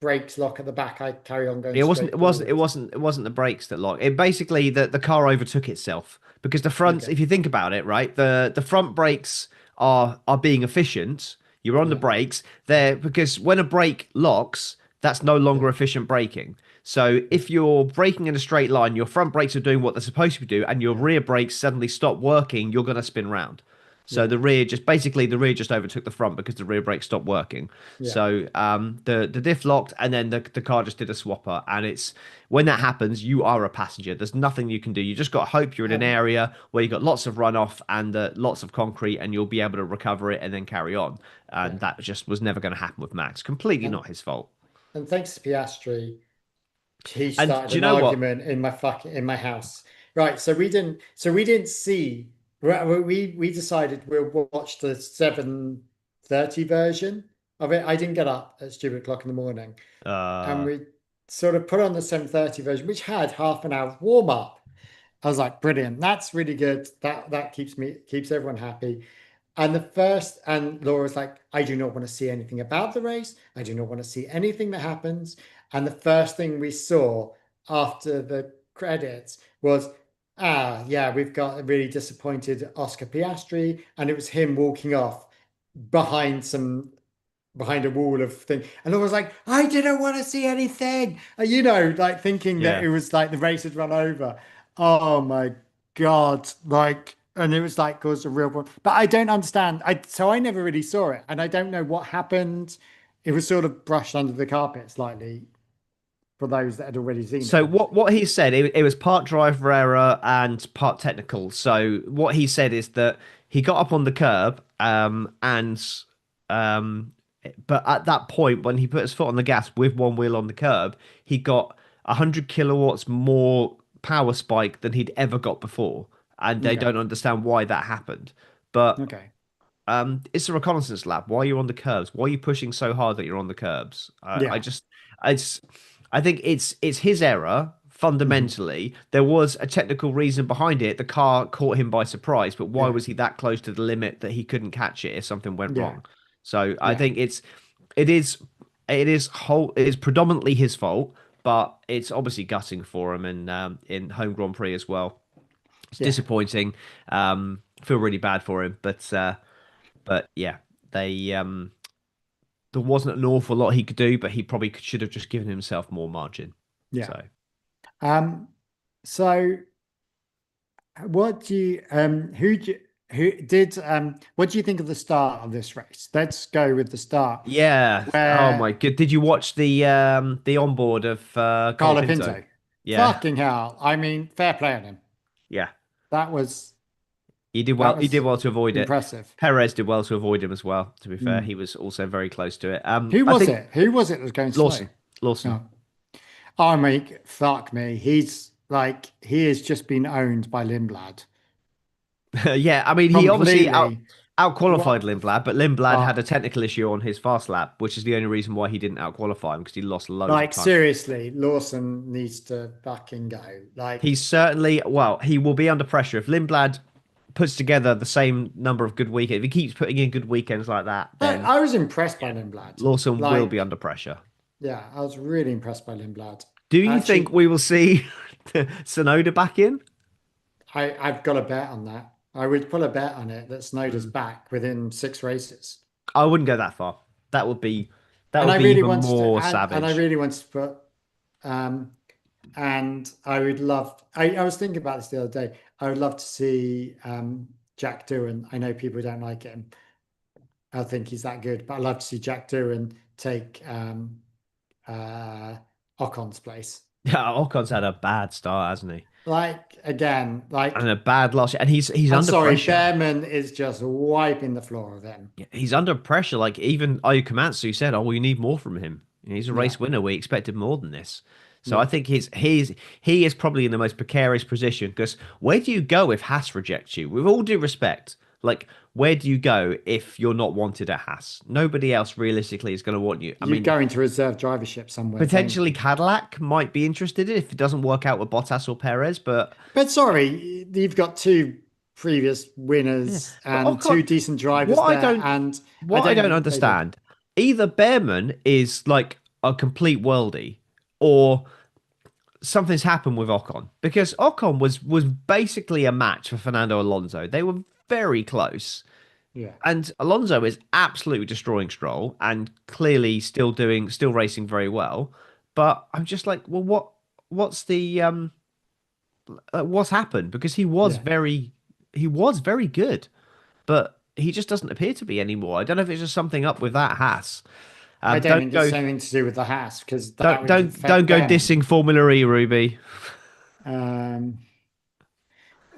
S1: brakes lock at the back, I carry on going
S2: it wasn't
S1: straight
S2: it wasn't it
S1: forward.
S2: wasn't it wasn't the brakes that locked. It basically the car overtook itself because the front,
S1: Okay.
S2: if you think about it, right, the front brakes are being efficient. You're on the
S1: Yeah.
S2: brakes there because when a brake locks, that's no longer
S1: Yeah.
S2: efficient braking. So if you're braking in a straight line, your front brakes are doing what they're supposed to do, and your
S1: Yeah.
S2: rear brakes suddenly stop working, you're going to spin round. So
S1: Yeah.
S2: the rear just overtook the front because the rear brake stopped working.
S1: Yeah.
S2: So the diff locked, and then the car just did a swapper. And it's when that happens, you are a passenger. There's nothing you can do. You just got to hope you're in an
S1: Um,
S2: area where you got lots of runoff and lots of concrete, and you'll be able to recover it and then carry on. And
S1: yeah.
S2: that just was never going to happen with Max. Completely
S1: And
S2: not his fault.
S1: and thanks to Piastri, he
S2: And
S1: started
S2: do you
S1: an
S2: know what?
S1: argument in my house. Right, so we didn't see we decided we'll watch the 7:30 version of it. I didn't get up at stupid o'clock in the morning, and
S2: Uh,
S1: we sort of put on the 7:30 version, which had half an hour warm up. I was like, brilliant, that's really good. That keeps everyone happy. And Laura's like, I do not want to see anything about the race. I do not want to see anything that happens. And the first thing we saw after the credits was, yeah, we've got a really disappointed Oscar Piastri, and it was him walking off behind behind a wall of thing. And I was like, I didn't want to see anything. Like thinking that
S2: yeah.
S1: it was like the race had run over. Oh my God. Like, and it was like caused a real problem. But I don't understand. So I never really saw it. And I don't know what happened. It was sort of brushed under the carpet slightly for those that had already seen it,
S2: So what
S1: obviously.
S2: what he said, it was part driver error and part technical. So what he said is that he got up on the curb, um, but at that point when he put his foot on the gas with one wheel on the curb, he got 100 kilowatts more power spike than he'd ever got before, and they
S1: Okay.
S2: don't understand why that happened. But
S1: Okay.
S2: it's a reconnaissance lap. Why are you on the curbs? Why are you pushing so hard that you're on the curbs? I
S1: Yeah.
S2: just, it's, I think it's his error
S1: Mhm.
S2: fundamentally. There was a technical reason behind it. The car caught him by surprise, but why
S1: Yeah.
S2: was he that close to the limit that he couldn't catch it if something went
S1: Yeah.
S2: wrong? So I
S1: Yeah.
S2: think it is, it is predominantly his fault, but it's obviously gutting for him in home Grand Prix as well. It's
S1: Yeah.
S2: disappointing. Feel really bad for him, but yeah, they there wasn't an awful lot he could do, but he probably should have just given himself more margin.
S1: Yeah.
S2: So
S1: Um, so what do you who did what do you think of the start of this race? Let's go with the start
S2: yeah, oh
S1: where
S2: my good. Did you watch the onboard of
S1: Carlo
S2: Colapinto?
S1: Pinto.
S2: Yeah,
S1: Fucking hell. I mean, fair play on him.
S2: yeah.
S1: That was
S2: He did
S1: that
S2: well. He did
S1: was
S2: well to avoid it.
S1: impressive.
S2: Perez did well to avoid him as well. To be fair,
S1: Mm.
S2: he was also very close to it.
S1: Who
S2: I
S1: was
S2: think
S1: it? Who was it that was going slow?
S2: Lawson, Lawson.
S1: Oh, oh mate, fuck me. He has just been owned by Lindblad
S2: Yeah, I mean, he obviously
S1: completely.
S2: out qualified
S1: What the
S2: Lindblad, but Lindblad had a
S1: fuck?
S2: technical issue on his fast lap, which is the only reason why he didn't out qualify him because he lost loads of
S1: Like
S2: time.
S1: seriously, Lawson needs to fucking go. Like
S2: He's certainly, well, he will be under pressure if Lindblad puts together the same number of good weekends. If he keeps putting in good weekends like that, then
S1: I was impressed by Lindblad.
S2: Lawson will be
S1: Like,
S2: under pressure.
S1: yeah, I was really impressed by Lindblad.
S2: Do you think
S1: Actually,
S2: we will see Sonoda back in?
S1: I've got a bet on that. I would put a bet on it that Snowder's
S2: Mm.
S1: back within 6 races.
S2: I wouldn't go that far. That would be that
S1: And
S2: would
S1: I
S2: be
S1: really
S2: even
S1: wanted to,
S2: more
S1: and I
S2: savage.
S1: really wanted to put, um, and I would love. I was thinking about this the other day. I would love to see Jack Doohan. I know people don't like him. I think he's that good, but I'd love to see Jack Doohan take uh, Ocon's place.
S2: Yeah, Ocon's had a bad start, hasn't he?
S1: Like again,
S2: And
S1: like
S2: a bad loss, and he's
S1: I'm
S2: under
S1: sorry,
S2: pressure.
S1: Behrman is just wiping the floor of him.
S2: Yeah, he's under pressure. Like even Ayu Komatsu said, "Oh, we need more from him. He's a
S1: Yeah,
S2: race winner. We expected more than this." So I
S1: yeah.
S2: think he is probably in the most precarious position because where do you go if Haas rejects you? With all due respect, like where do you go if you're not wanted at Haas? Nobody else realistically is going to want you. I
S1: You
S2: mean,
S1: go into reserve drivership somewhere, don't
S2: potentially
S1: you?
S2: Cadillac might be interested if it doesn't work out with Bottas or Perez, but
S1: But sorry, you've got two previous
S2: yeah,
S1: winners
S2: but
S1: and two
S2: Ocon,
S1: decent
S2: what
S1: drivers
S2: I
S1: there,
S2: don't
S1: and I
S2: what I
S1: don't
S2: don't
S1: think they did.
S2: understand, either Behrman is like a complete worldie, or something's happened with Ocon because Ocon was basically a match for Fernando Alonso. They were very close,
S1: Yeah,
S2: and Alonso is absolutely destroying Stroll and clearly still racing very well. But I'm just like, well, what's the what's happened? Because
S1: yeah.
S2: he was very good. but he just doesn't appear to be anymore. I don't know if it's just something up with that Haas.
S1: I don't
S2: Don't
S1: think it's
S2: go,
S1: anything to do with the Haas because that
S2: don't
S1: would
S2: don't don't
S1: affect
S2: go
S1: them.
S2: dissing Formula E, Ruby.
S1: Um,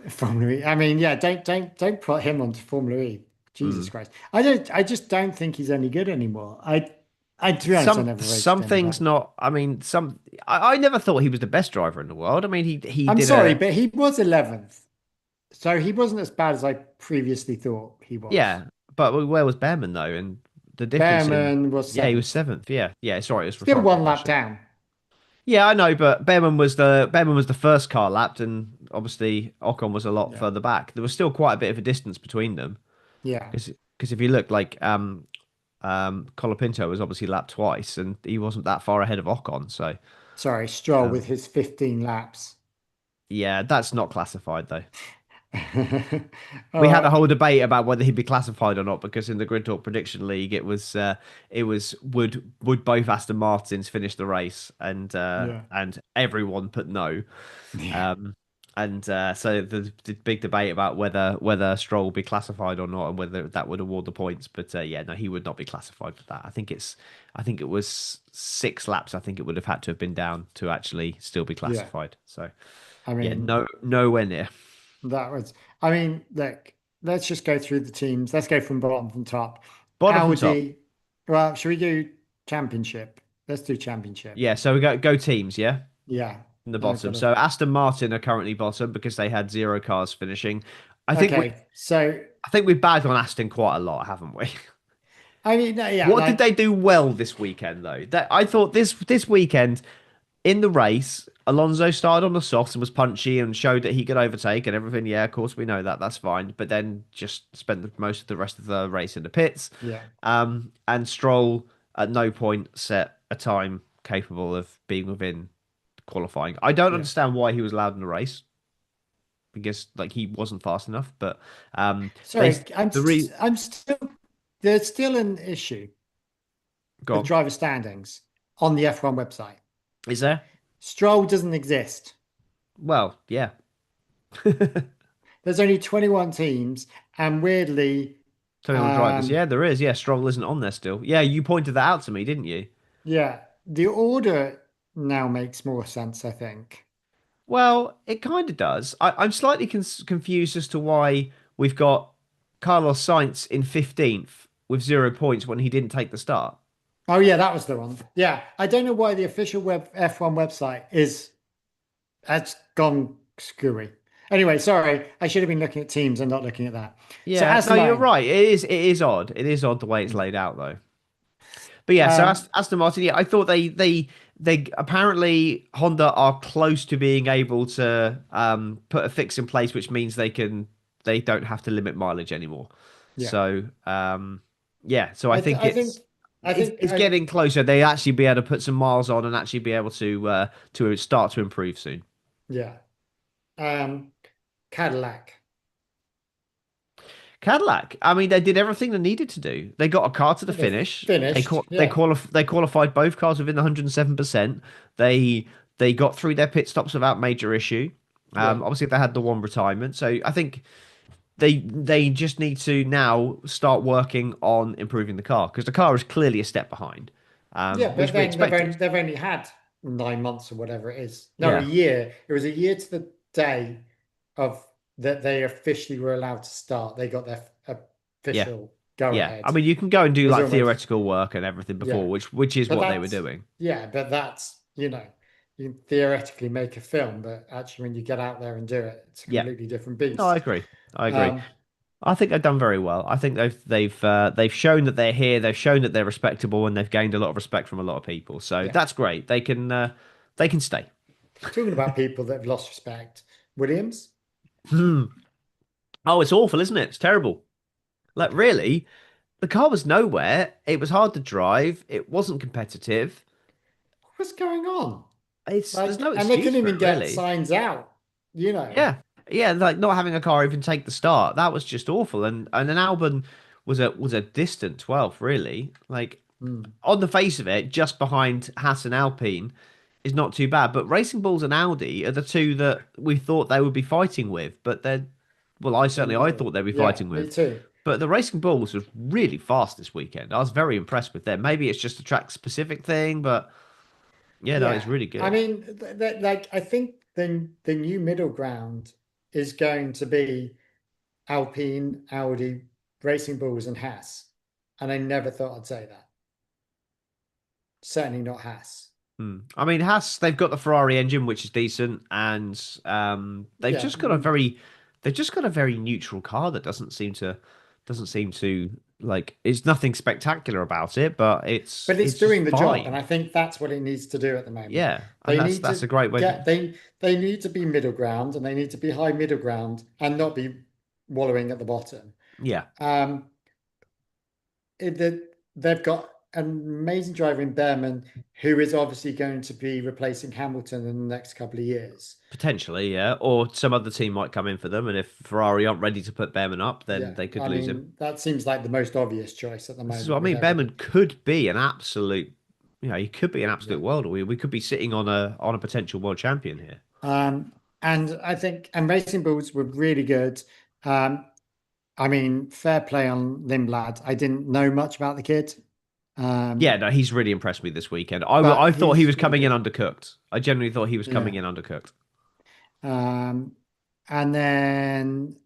S1: Formula E. I mean, yeah, don't put him onto Formula E. Jesus
S2: Mm.
S1: Christ. I just don't think he's any good anymore. To be honest, I never rated
S2: Some
S1: him,
S2: things
S1: but
S2: not. I mean, I never thought he was the best driver in the world. I mean, he
S1: I'm
S2: did
S1: sorry,
S2: a
S1: but he was 11th. So he wasn't as bad as I previously thought he was.
S2: yeah, but where was Behrman though? And the difference in
S1: Behrman was
S2: yeah, he was
S1: 7th.
S2: seventh. Yeah, yeah. Sorry, it's
S1: Still
S2: rhetorical
S1: one lap
S2: question.
S1: down.
S2: Yeah, I know, but Behrman was the first car lapped, and obviously Ocon was a lot
S1: Yeah.
S2: further back. There was still quite a bit of a distance between them
S1: Yeah.
S2: because if you look like Colapinto was obviously lapped twice, and he wasn't that far ahead of Ocon. So
S1: Sorry, Stroll
S2: um,
S1: with his 15 laps.
S2: yeah, that's not classified though. We had a
S1: Uh,
S2: whole debate about whether he'd be classified or not because in the Grid Talk Prediction League it was would both Aston Martins finish the race
S1: yeah.
S2: and everyone put no.
S1: Yeah.
S2: Um, and so the big debate about whether Stroll will be classified or not and whether that would award the points. But yeah, no, he would not be classified for that. I think it was 6 laps. I think it would have had to have been down to actually still be
S1: Yeah.
S2: classified. So
S1: I
S2: yeah,
S1: mean,
S2: nowhere near.
S1: that was, I mean, look, let's just go through the teams. Let's go from bottom from top.
S2: Bottom from top.
S1: Audi, well, should we do championship? Let's do championship.
S2: Yeah, so we go teams, yeah,
S1: Yeah.
S2: in the
S1: I've
S2: bottom.
S1: got a,
S2: So Aston Martin are currently bottom because they had 0 cars finishing. I think we
S1: okay. So,
S2: I think we've bagged on Aston quite a lot, haven't we?
S1: I mean, yeah,
S2: What did
S1: like,
S2: they do well this weekend though? That I thought this weekend in the race, Alonso started on the softs and was punchy and showed that he could overtake and everything. Yeah, of course we know that. That's fine. But then just spent most of the rest of the race in the pits.
S1: yeah,
S2: And Stroll at no point set a time capable of being within qualifying. I don't
S1: yeah.
S2: understand why he was allowed in the race because like he wasn't fast enough. But they
S1: Sorry,
S2: the re
S1: I'm still, there's still an issue
S2: go
S1: with
S2: on.
S1: driver standings on the F1 website.
S2: Is there?
S1: Stroll doesn't exist.
S2: Well, yeah.
S1: There's only 21 teams, and weirdly,
S2: 21 drivers.
S1: um,
S2: Yeah, there is. Yeah, Stroll isn't on there still. Yeah, you pointed that out to me, didn't you?
S1: yeah, the order now makes more sense, I think.
S2: Well, it kind of does. I'm slightly confused as to why we've got Carlos Sainz in 15th with 0 points when he didn't take the start.
S1: Oh yeah, that was the one. Yeah, I don't know why the official web F1 website has gone screwy. Anyway, sorry, I should have been looking at teams and not looking at that. So
S2: Yeah, no,
S1: Aston
S2: you're
S1: Martin,
S2: right. It is odd. It is odd the way it's laid out though. But yeah, so
S1: um,
S2: Aston Martin, yeah, I thought they apparently Honda are close to being able to put a fix in place, which means they don't have to limit mileage anymore.
S1: yeah,
S2: So yeah, so I think
S1: I think,
S2: it's getting closer. They actually be able to put some miles on and actually be able to start to improve soon.
S1: yeah, um, Cadillac,
S2: Cadillac. I mean, they did everything they needed to do. They got a car to the
S1: they
S2: finish.
S1: finished, yeah,
S2: They qualified both cars within the 107%. They got through their pit stops without major issue.
S1: yeah,
S2: Obviously they had the one retirement, so I think they just need to now start working on improving the car because the car is clearly a step behind,
S1: yeah. But
S2: which we
S1: then
S2: expected.
S1: they've only had 9 months or whatever it is. No, a
S2: Yeah,
S1: year. It was a year to the day of that they officially were allowed to start. They got their
S2: yeah,
S1: official go
S2: yeah. I
S1: ahead.
S2: mean, you can go and
S1: It
S2: do
S1: was
S2: like
S1: almost
S2: theoretical work and everything
S1: yeah,
S2: before, which is
S1: but
S2: what they were
S1: that's
S2: doing.
S1: yeah, but that's you can theoretically make a film, but actually when you get out there and do it, it's a
S2: Yeah,
S1: completely different
S2: no, I
S1: beast.
S2: agree. I agree.
S1: Um,
S2: I think they've done very well. I think they've shown that they're here. They've shown that they're respectable, and they've gained a lot of respect from a lot of people. So
S1: yeah.
S2: that's great. They can stay.
S1: Talking about people that have lost respect, Williams.
S2: Hmm. Oh, it's awful, isn't it? It's terrible. Like really, the car was nowhere. It was hard to drive. It wasn't competitive.
S1: What's going on?
S2: There's no
S1: And they
S2: excuse
S1: couldn't
S2: for
S1: even
S2: it,
S1: get
S2: really.
S1: signs out, you know.
S2: Yeah, yeah, like not having a car even take the start. That was just awful. And an Albon was a distant 12th, really. Like
S1: Hmm.
S2: on the face of it, just behind Haas and Alpine is not too bad. But Racing Bulls and Audi are the two that we thought they would be fighting with. But they're, well, I
S1: They're
S2: certainly I
S1: not.
S2: thought they'd be
S1: Yeah,
S2: fighting
S1: me
S2: with.
S1: too.
S2: But the Racing Bulls was really fast this weekend. I was very impressed with them. Maybe it's just a track specific thing, but yeah, no, it's
S1: Yeah,
S2: really
S1: I
S2: good.
S1: mean, like I think the new middle ground is going to be Alpine, Audi, Racing Bulls, and Haas. And I never thought I'd say that. Certainly not Haas.
S2: I mean, Haas, they've got the Ferrari engine, which is decent, and
S1: Yeah,
S2: they've just got a very neutral car that doesn't seem to like it's nothing spectacular about it, but
S1: but it's
S2: it's just
S1: doing the job, and
S2: fine.
S1: I think that's what it needs to do at the moment.
S2: Yeah, and
S1: They need
S2: that's
S1: to
S2: a great way to.
S1: they need to be middle ground, and they need to be high middle ground, and not be wallowing at the bottom.
S2: Yeah,
S1: Um, they've got an amazing driver in Behrman, who is obviously going to be replacing Hamilton in the next couple of years.
S2: potentially, yeah. Or some other team might come in for them, and if Ferrari aren't ready to put Behrman up, then
S1: Yeah,
S2: they could
S1: I
S2: lose him.
S1: mean, that seems like the most obvious choice at the
S2: This is what
S1: moment
S2: I
S1: with
S2: mean.
S1: everything.
S2: Behrman could be an absolute, he could be an
S1: Yeah.
S2: absolute world. We could be sitting on a potential world champion here.
S1: And I think and Racing Bulls were really good. Um, I mean, fair play on Limblad. I didn't know much about the kid,
S2: Yeah,
S1: um,
S2: no, he's really impressed me this weekend.
S1: but
S2: I thought he
S1: he's
S2: was
S1: really
S2: coming in
S1: good.
S2: undercooked. I genuinely thought he was coming
S1: Yeah.
S2: in undercooked.
S1: Um, and then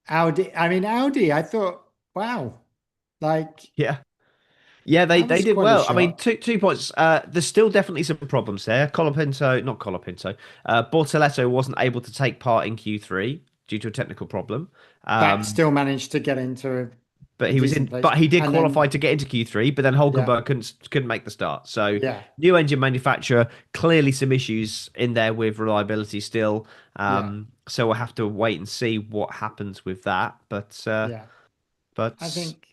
S1: Audi. I mean, Audi. I thought, wow, like
S2: Yeah. Yeah,
S1: that
S2: they
S1: was
S2: did
S1: quite a
S2: well. I mean,
S1: shock.
S2: two points. There's still definitely some problems there. Colapinto, not Colapinto. Bortoletto wasn't able to take part in Q3 due to a technical problem.
S1: But
S2: Um,
S1: still managed to get into
S2: but
S1: a
S2: he was
S1: decent
S2: in,
S1: place.
S2: but he did
S1: And
S2: qualify
S1: then,
S2: to get into Q3. But then
S1: yeah,
S2: Hulkenberg couldn't make the start. So
S1: yeah,
S2: new engine manufacturer, clearly some issues in there with reliability still.
S1: yeah,
S2: So we'll have to wait and see what happens with that.
S1: yeah. I
S2: But
S1: think.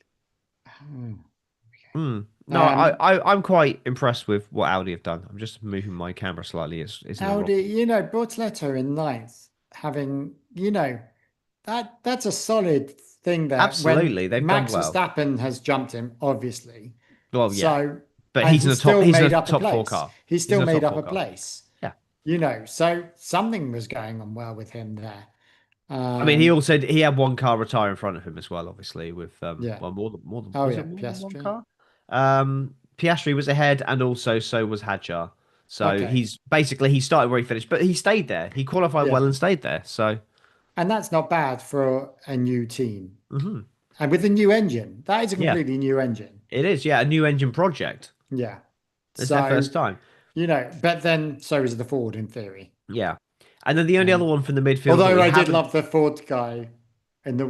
S1: hmm,
S2: no,
S1: Um,
S2: I'm quite impressed with what Audi have done. I'm just moving my camera slightly. It's in the wrong.
S1: Audi, Bortoleto in ninth, having, that's a solid thing there when
S2: Absolutely, they've done
S1: Max
S2: well.
S1: Verstappen has jumped him, obviously.
S2: Well, yeah,
S1: So,
S2: but
S1: and he still
S2: he's in a
S1: made up a
S2: top four
S1: place.
S2: car.
S1: He
S2: He's
S1: still
S2: in a
S1: made
S2: top
S1: up
S2: four
S1: a
S2: car.
S1: place,
S2: Yeah.
S1: so something was going on well with him there.
S2: I mean, he
S1: Um,
S2: also he had one car retire in front of him as well, obviously, with
S1: yeah.
S2: well more than
S1: Oh
S2: was
S1: yeah,
S2: it more than one
S1: Piastri.
S2: car? Piastri was ahead, and also so was Hadjar. So
S1: Okay.
S2: he started where he finished, but he stayed there. He qualified
S1: Yeah.
S2: well and stayed there. So
S1: And that's not bad for a new team.
S2: mhm.
S1: And with a new engine, that is a
S2: Yeah,
S1: completely new engine.
S2: it is. Yeah, a new engine project.
S1: Yeah.
S2: It's their
S1: So,
S2: first time.
S1: but then so is the Ford in theory.
S2: Yeah, and then the only other
S1: Um,
S2: one from the midfield that
S1: Although
S2: we
S1: I did
S2: haven't.
S1: love the Ford guy in the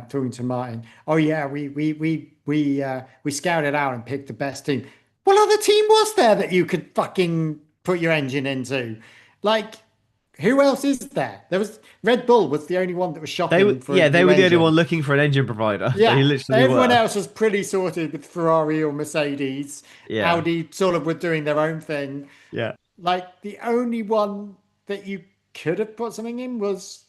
S1: talking to Martin. Oh yeah, we scouted out and picked the best team. What other team was there that you could fucking put your engine into? Like, who else is there? There was Red Bull was the only one that was shopping for a
S2: They
S1: new
S2: were the only one
S1: engine.
S2: looking for an engine provider. They
S1: Yeah,
S2: literally
S1: everyone
S2: were.
S1: else was pretty sorted with Ferrari or Mercedes.
S2: Yeah,
S1: Audi sort of were doing their own thing.
S2: yeah,
S1: Like the only one that you could have put something in was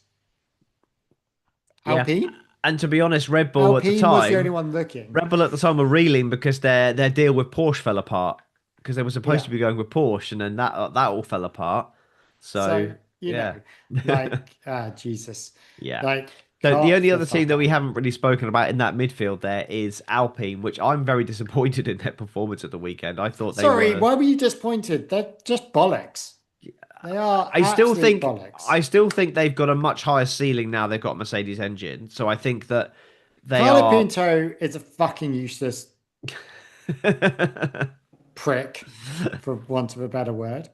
S2: yeah.
S1: Alpine.
S2: And to be honest,
S1: Alpine was the only one looking.
S2: Red Bull at the time were reeling because their deal with Porsche fell apart because they were supposed
S1: Yeah.
S2: to be going with Porsche, and then that all fell apart. So
S1: So,
S2: yeah,
S1: like, Jesus,
S2: yeah.
S1: like,
S2: So the
S1: calm
S2: only
S1: the
S2: other team
S1: fuck
S2: that we
S1: down.
S2: haven't really spoken about in that midfield there is Alpine, which I'm very disappointed in their performance at the weekend. I thought they
S1: Sorry,
S2: were.
S1: why were you disappointed? They're just bollocks. They are
S2: I still
S1: absolute
S2: think
S1: bollocks.
S2: I still think they've got a much higher ceiling now. They've got a Mercedes engine, so I think that they
S1: Carlo
S2: are.
S1: Pinto is a fucking useless prick, for want of a better word.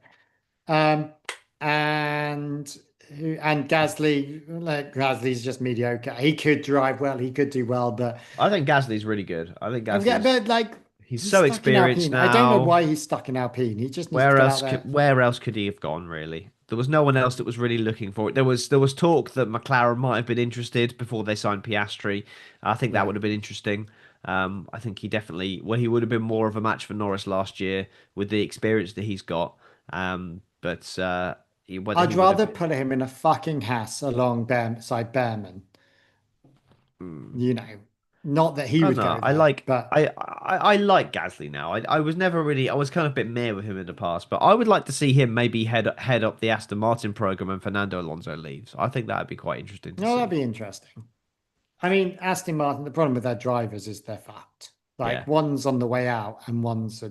S1: Um, and Gasly, like Gasly's just mediocre. He could drive well, he could do well, but
S2: I think Gasly's really good. I think Gasly's
S1: but like
S2: he's
S1: he's
S2: so
S1: stuck in
S2: experienced
S1: Alpine. I don't know
S2: now.
S1: why he's stuck in Alpine. He just needs to get out there.
S2: Where else could he have gone really? There was no one else that was really looking for it. There was talk that McLaren might have been interested before they signed Piastri. I think that
S1: Yeah.
S2: would have been interesting. I think he would have been more of a match for Norris last year with the experience that he's got. But whether
S1: I'd
S2: he would have
S1: rather
S2: been.
S1: put him in a fucking Haas along side Behrman. You know, not that he
S2: I don't
S1: would
S2: know.
S1: go there, but
S2: I like Gasly now. I was never really I was kind of a bit meh with him in the past, but I would like to see him maybe head up the Aston Martin program when Fernando Alonso leaves. I think that would be quite interesting to
S1: no, that'd
S2: see.
S1: be interesting. I mean, Aston Martin, the problem with their drivers is they're fucked.
S2: Yeah,
S1: Like one's on the way out and one's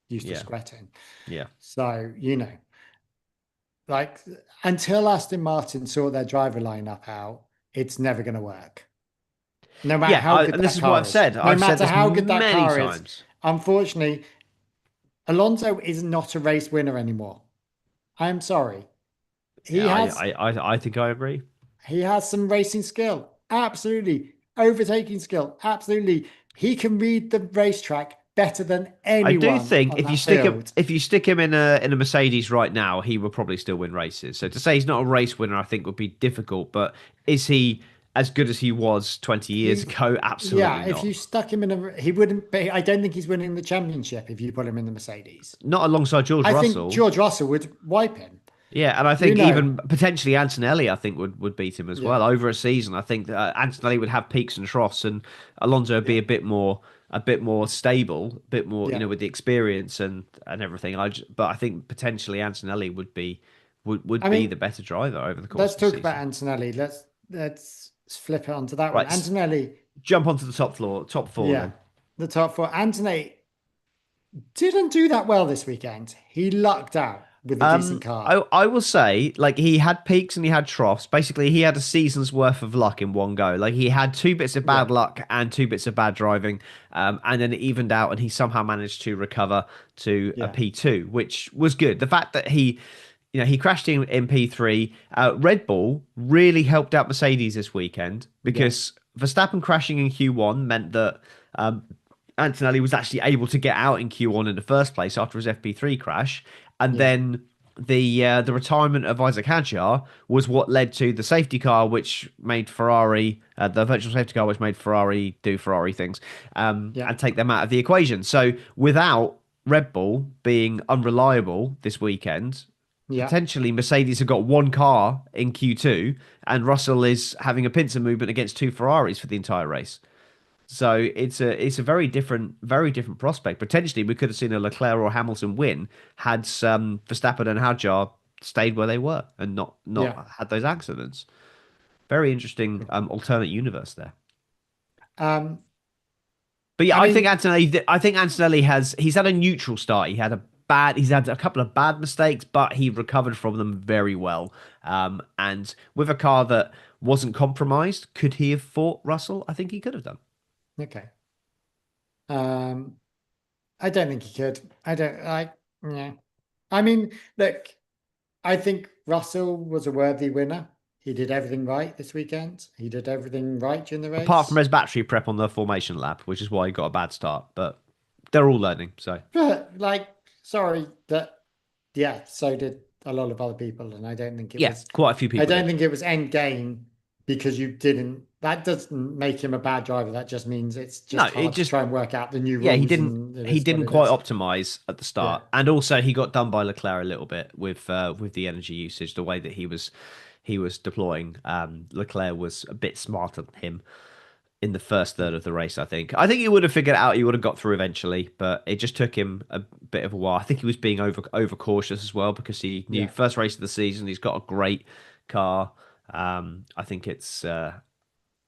S1: used to
S2: yeah,
S1: sweating.
S2: yeah,
S1: So, like until Aston Martin sort their driver lineup out, it's never going to work. No matter
S2: yeah.
S1: how good
S2: And this
S1: that
S2: is what
S1: car
S2: I've
S1: is.
S2: said.
S1: No
S2: I've said
S1: matter
S2: this
S1: how good that
S2: many
S1: car is,
S2: times.
S1: unfortunately, Alonso is not a race winner anymore. I'm sorry. He
S2: Yeah,
S1: has
S2: I think I agree.
S1: he has some racing skill. Absolutely. Overtaking skill. Absolutely. He can read the racetrack better than
S2: I do
S1: anyone
S2: think
S1: on that field.
S2: if you stick him in a Mercedes right now, he will probably still win races. So to say he's not a race winner, I think would be difficult. But is he as good as he was 20 years
S1: He,
S2: ago? Absolutely
S1: yeah, if
S2: not.
S1: you stuck him in he wouldn't be, I don't think he's winning the championship if you put him in the Mercedes.
S2: Not alongside George
S1: I think
S2: Russell.
S1: George Russell would wipe him.
S2: Yeah, and I
S1: You
S2: think
S1: know,
S2: even potentially Antonelli, I think would beat him as well
S1: yeah,
S2: over a season. I think Antonelli would have peaks and troughs, and Alonso would be
S1: yeah,
S2: a bit more stable, a bit more
S1: yeah.
S2: with the experience and everything. But I think potentially Antonelli would
S1: I
S2: be the
S1: mean,
S2: better driver over the course
S1: let's
S2: of the
S1: talk about
S2: season.
S1: Antonelli. Let's flip it onto that one.
S2: Right,
S1: Antonelli,
S2: jump onto the top four
S1: yeah,
S2: then.
S1: the top four. Antonelli didn't do that well this weekend. He lucked out with a decent car.
S2: I will say, like he had peaks and he had troughs. Basically, he had a season's worth of luck in one go. Like he had two bits of
S1: Yeah,
S2: bad luck and two bits of bad driving, and then it evened out, and he somehow managed to recover to a
S1: yeah,
S2: P2, which was good. The fact that he crashed in P3. Red Bull really helped out Mercedes this weekend
S1: yeah,
S2: because Verstappen crashing in Q1 meant that Antonelli was actually able to get out in Q1 in the first place after his FP3 crash, and
S1: yeah,
S2: then the retirement of Isaac Hadjar was what led to the safety car, which made Ferrari the virtual safety car, which made Ferrari do Ferrari things,
S1: yeah,
S2: and take them out of the equation. So without Red Bull being unreliable this weekend,
S1: yeah,
S2: potentially Mercedes have got one car in Q2, and Russell is having a pincer movement against two Ferraris for the entire race. So it's a very different prospect. Potentially, we could have seen a Leclerc or Hamilton win had Verstappen and Hadjar stayed where they were and
S1: yeah.
S2: not had those accidents. Very interesting alternate universe there.
S1: Um,
S2: But yeah,
S1: I mean,
S2: I think Antonelli he's had a neutral start. He's had a couple of bad mistakes, but he recovered from them very well. And with a car that wasn't compromised, could he have fought Russell? I think he could have done.
S1: okay. Um, I don't think he could. I don't like, yeah. I mean, look, I think Russell was a worthy winner. He did everything right this weekend. He did everything right during the
S2: Apart from
S1: race.
S2: his battery prep on the formation lap, which is why he got a bad start. But they're all learning. So
S1: But like, sorry that, yeah, so did a lot of other people, and
S2: yeah, quite a few
S1: I
S2: people
S1: don't
S2: did.
S1: think it was end game because you didn't. That doesn't make him a bad driver. That just means it's
S2: No,
S1: just
S2: it
S1: hard to
S2: just
S1: try and work out the new
S2: yeah,
S1: rules, and it
S2: he
S1: is what
S2: didn't
S1: it
S2: quite
S1: is.
S2: optimize at the
S1: Yeah,
S2: start, and also he got done by Leclerc a little bit with the energy usage, the way that he was deploying. Leclerc was a bit smarter than him in the first third of the race. I think he would have figured it out. He would have got through eventually, but it just took him a bit of a while. I think he was being over cautious as well because he knew
S1: yeah,
S2: first race of the season. He's got a great car. I think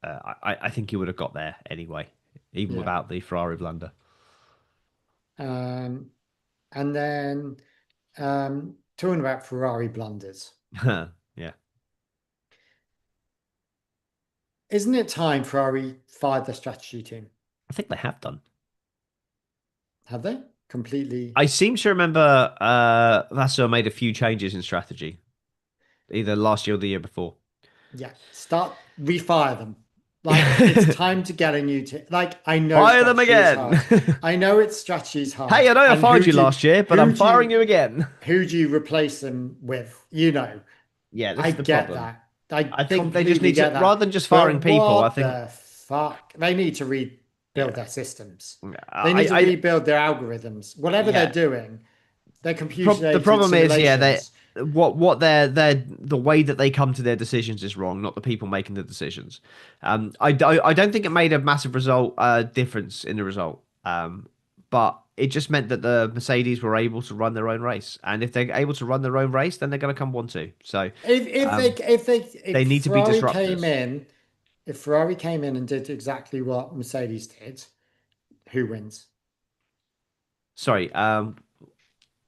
S2: I think he would have got there anyway, even
S1: yeah.
S2: without the Ferrari blunder.
S1: Um, and then talking about Ferrari blunders,
S2: Yeah,
S1: isn't it time Ferrari fired the strategy team?
S2: I think they have done.
S1: Have they completely?
S2: I seem to remember Vasseur made a few changes in strategy, either last year or the year before.
S1: Yeah, start refire them. Like it's time to get a new team. Like I know
S2: Fire them
S1: strategy is
S2: again.
S1: hard. I know it's strategy is hard.
S2: Hey, I know I
S1: And
S2: fired you last year, but I'm firing you again.
S1: who do you replace them with? You know,
S2: Yeah, this
S1: I
S2: is the
S1: get
S2: problem.
S1: that. I
S2: I think they just
S1: completely
S2: need to,
S1: get that.
S2: rather than just firing
S1: But
S2: people, I
S1: what
S2: think,
S1: the fuck? They need to rebuild
S2: yeah,
S1: their systems. They need to
S2: I
S1: rebuild their algorithms. Whatever they're
S2: yeah.
S1: doing, their
S2: The
S1: computer-aided
S2: problem is, yeah, they
S1: simulations.
S2: what they're the way that they come to their decisions is wrong, not the people making the decisions. I don't think it made a massive result difference in the result. But it just meant that the Mercedes were able to run their own race, and if they're able to run their own race, then they're going to come 1-2. So
S1: If
S2: um,
S1: they
S2: they
S1: if
S2: need to be
S1: Ferrari came
S2: disruptors.
S1: in if Ferrari came in and did exactly what Mercedes did, who wins?
S2: Sorry.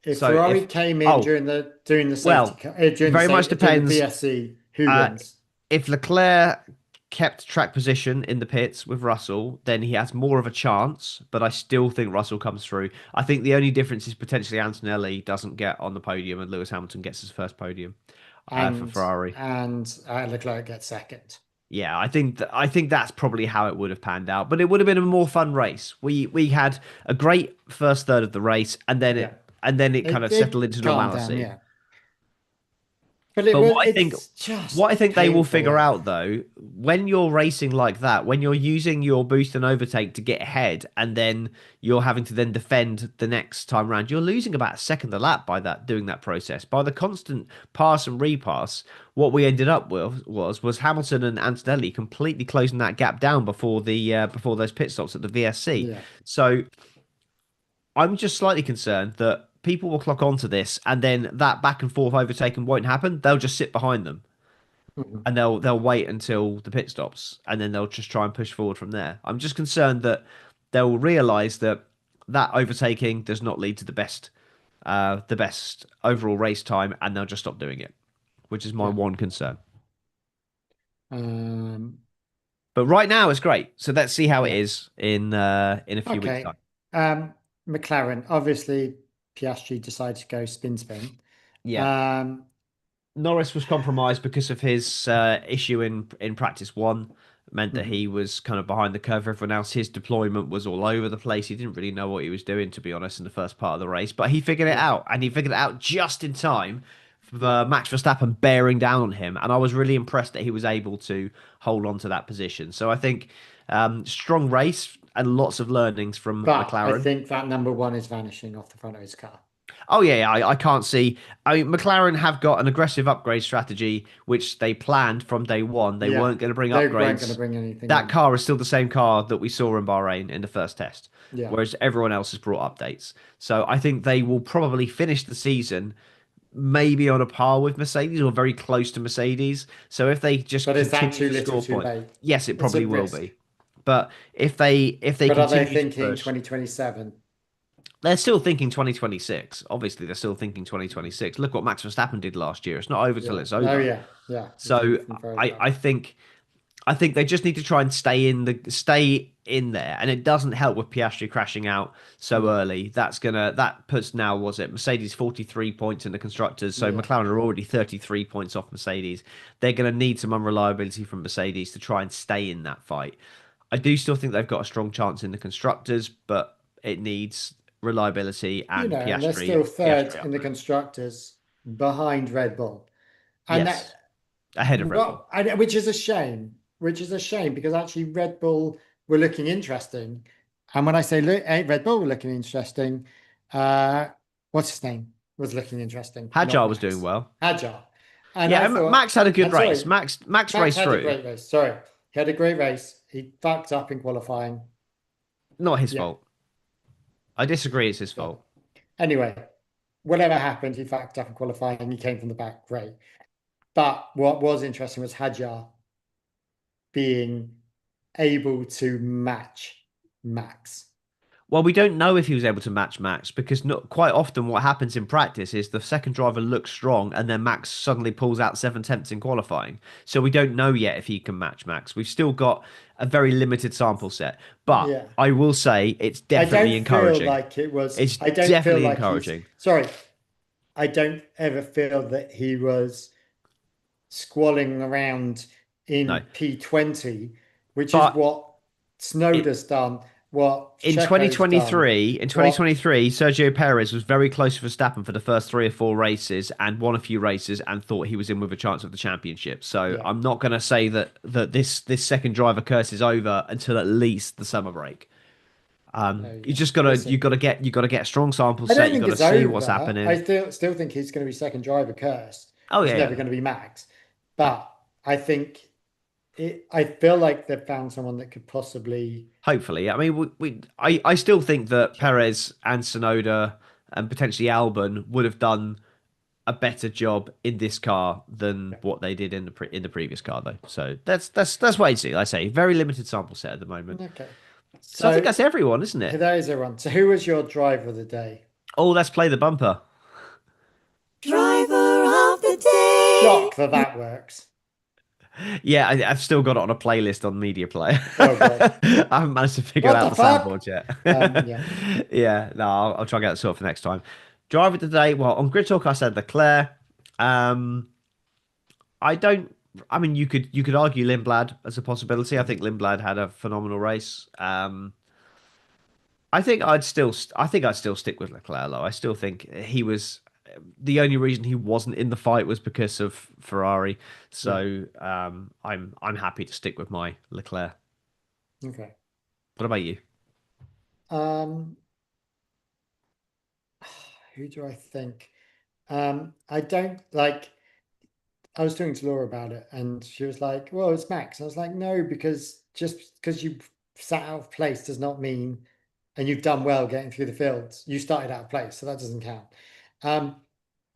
S1: If
S2: So
S1: Ferrari
S2: if
S1: came in
S2: oh
S1: during the safety
S2: well,
S1: car,
S2: very much
S1: during the
S2: depends.
S1: VSC, who
S2: Uh,
S1: wins?
S2: if Leclerc kept track position in the pits with Russell, then he has more of a chance. But I still think Russell comes through. I think the only difference is potentially Antonelli doesn't get on the podium and Lewis Hamilton gets his first podium for
S1: And
S2: Ferrari.
S1: Leclerc gets second.
S2: Yeah, I think that's probably how it would have panned out, but it would have been a more fun race. We had a great first third of the race,
S1: Yeah,
S2: and then it kind of settled
S1: it
S2: into
S1: calmed down.
S2: normality.
S1: Yeah, but
S2: But
S1: it's
S2: what I
S1: just
S2: think they will figure
S1: painful.
S2: out though, when you're racing like that, when you're using your boost and overtake to get ahead, and then you're having to then defend the next time round, you're losing about a second a lap by that doing that process. By the constant pass and repass, what we ended up with was Hamilton and Antonelli completely closing that gap down before the before those pit stops at the VSC.
S1: Yeah.
S2: So I'm just slightly concerned that people will clock onto this, and then that back and forth overtaking won't happen. They'll just sit behind them
S1: Mhm.
S2: and they'll wait until the pit stops and then they'll just try and push forward from there. I'm just concerned that they'll realize that that overtaking does not lead to the best overall race time and they'll just stop doing it, which is my
S1: Yeah.
S2: one concern.
S1: Um,
S2: But right now it's great. So let's see how it
S1: yeah.
S2: is in a few weeks
S1: Okay.
S2: time.
S1: McLaren, obviously Piastri decided to go spin.
S2: Yeah.
S1: Um,
S2: Norris was compromised because of his issue in practice one. Meant that
S1: mhm.
S2: he was kind of behind the curve. Everyone else, his deployment was all over the place. He didn't really know what he was doing, to be honest, in the first part of the race. But he figured it
S1: Yeah.
S2: out, and he figured it out just in time
S1: Yeah.
S2: for Max Verstappen bearing down on him. And I was really impressed that he was able to hold on to that position. So I think strong race and lots of learnings from
S1: But I
S2: McLaren.
S1: think that number one is vanishing off the front of his car.
S2: Oh yeah, I can't see. I mean, McLaren have got an aggressive upgrade strategy, which they planned from day one. They
S1: Yeah.
S2: weren't going to bring
S1: They weren't going to
S2: upgrades.
S1: bring anything
S2: That
S1: in.
S2: car is still the same car that we saw in Bahrain in the first test,
S1: Yeah.
S2: whereas everyone else has brought updates. So I think they will probably finish the season maybe on a par with Mercedes or very close to Mercedes. So if they just
S1: But is that
S2: continue
S1: too
S2: to
S1: little
S2: score
S1: too
S2: points,
S1: late?
S2: yes, it
S1: It's a
S2: probably will
S1: risk.
S2: be. But if they
S1: But are they
S2: continue to
S1: thinking
S2: push.
S1: 2027?
S2: They're still thinking 2026. Obviously, they're still thinking 2026. Look what Max Verstappen did last year. It's not over till
S1: Yeah.
S2: it's
S1: Oh
S2: over.
S1: yeah. Yeah. He came
S2: So
S1: from very
S2: I,
S1: far.
S2: I think I think they just need to try and stay in there. And it doesn't help with Piastri crashing out so
S1: No.
S2: early. That puts now, was it Mercedes 43 points in the constructors. So
S1: Yeah.
S2: McLaren are already 33 points off Mercedes. They're going to need some unreliability from Mercedes to try and stay in that fight. I do still think they've got a strong chance in the constructors, but it needs reliability and
S1: And they're still third
S2: Piastri
S1: in the
S2: upgrade.
S1: constructors behind Red Bull. And
S2: Yes, ahead of Red Bull.
S1: which is a shame, because actually Red Bull were looking interesting. And when I say Red Bull were looking interesting, uh, what's his name was looking interesting, not
S2: Hadjar was doing
S1: Max.
S2: well.
S1: Hadjar. And
S2: Yeah,
S1: I
S2: and
S1: thought,
S2: Max had a good
S1: and
S2: race.
S1: sorry,
S2: Max
S1: Max
S2: raced
S1: had a
S2: through.
S1: great race. Sorry, he had a great race. He fucked up in qualifying.
S2: Not his
S1: Yeah,
S2: fault. I disagree. It's his
S1: yeah.
S2: fault.
S1: Anyway, whatever happened, he fucked up in qualifying. He came from the back, great. But what was interesting was Hadjar being able to match Max.
S2: Well, we don't know if he was able to match Max because not quite often what happens in practice is the second driver looks strong and then Max suddenly pulls out 7 tenths in qualifying. So we don't know yet if he can match Max. We've still got a very limited sample set, but
S1: Yeah.
S2: I will say it's
S1: I
S2: definitely
S1: don't feel
S2: encouraging.
S1: like it was,
S2: It's
S1: I don't feel
S2: definitely
S1: like he's,
S2: encouraging.
S1: sorry, I don't ever feel that he was squalling around
S2: No,
S1: in P20, which is
S2: but
S1: what
S2: it,
S1: Snowder's done, what
S2: in
S1: Checo's done,
S2: 2023,
S1: what,
S2: Sergio Perez was very close to Verstappen for the first 3 or 4 races and won a few races and thought he was in with a chance of the championship. So
S1: yeah,
S2: I'm not going to say that this second driver curse is over until at least the summer break.
S1: there you
S2: You
S1: go.
S2: just
S1: We'll
S2: gotta
S1: see.
S2: you gotta get a strong sample
S1: I don't
S2: set. You
S1: think
S2: gotta
S1: it's
S2: see what's
S1: over. I
S2: happening.
S1: still think he's going to be second driver cursed.
S2: Oh
S1: He's
S2: yeah,
S1: never
S2: yeah.
S1: going to be Max. But I think I feel like they've found someone that could possibly
S2: Hopefully. I mean, I still think that
S1: challenge.
S2: Perez and Sonoda and potentially Albon would have done a better job in this car than what they did in the previous car, though. So that's wait and see. Like I say, very limited sample set at the moment.
S1: Okay.
S2: So I think
S1: So
S2: that's everyone, isn't it?
S1: there is everyone. So who was your driver of the day?
S2: Oh, let's play the bumper.
S4: Driver of the day.
S1: Shock that that works.
S2: Yeah, I've still got it on a playlist on Media Player.
S1: Oh, God.
S2: I haven't managed to figure
S1: What
S2: out
S1: the
S2: the
S1: fuck?
S2: soundboard yet.
S1: Yeah.
S2: Yeah, no, I'll try and get that sorted for next time. Driver today. Well, on Grid Talk, I said Leclerc. Um, I don't. I mean, you could argue Lindblad as a possibility. I think Lindblad had a phenomenal race. I think I'd still stick with Leclerc though. I still think he was the only reason he wasn't in the fight was because of Ferrari. So I'm happy to stick with my Leclerc.
S1: Okay.
S2: What about you?
S1: Um, who do I think? I don't like. I was talking to Laura about it, and she was like, "Well, it's Max." I was like, "No, because just because you sat out of place does not mean, and you've done well getting through the fields. You started out of place, so that doesn't count." Um,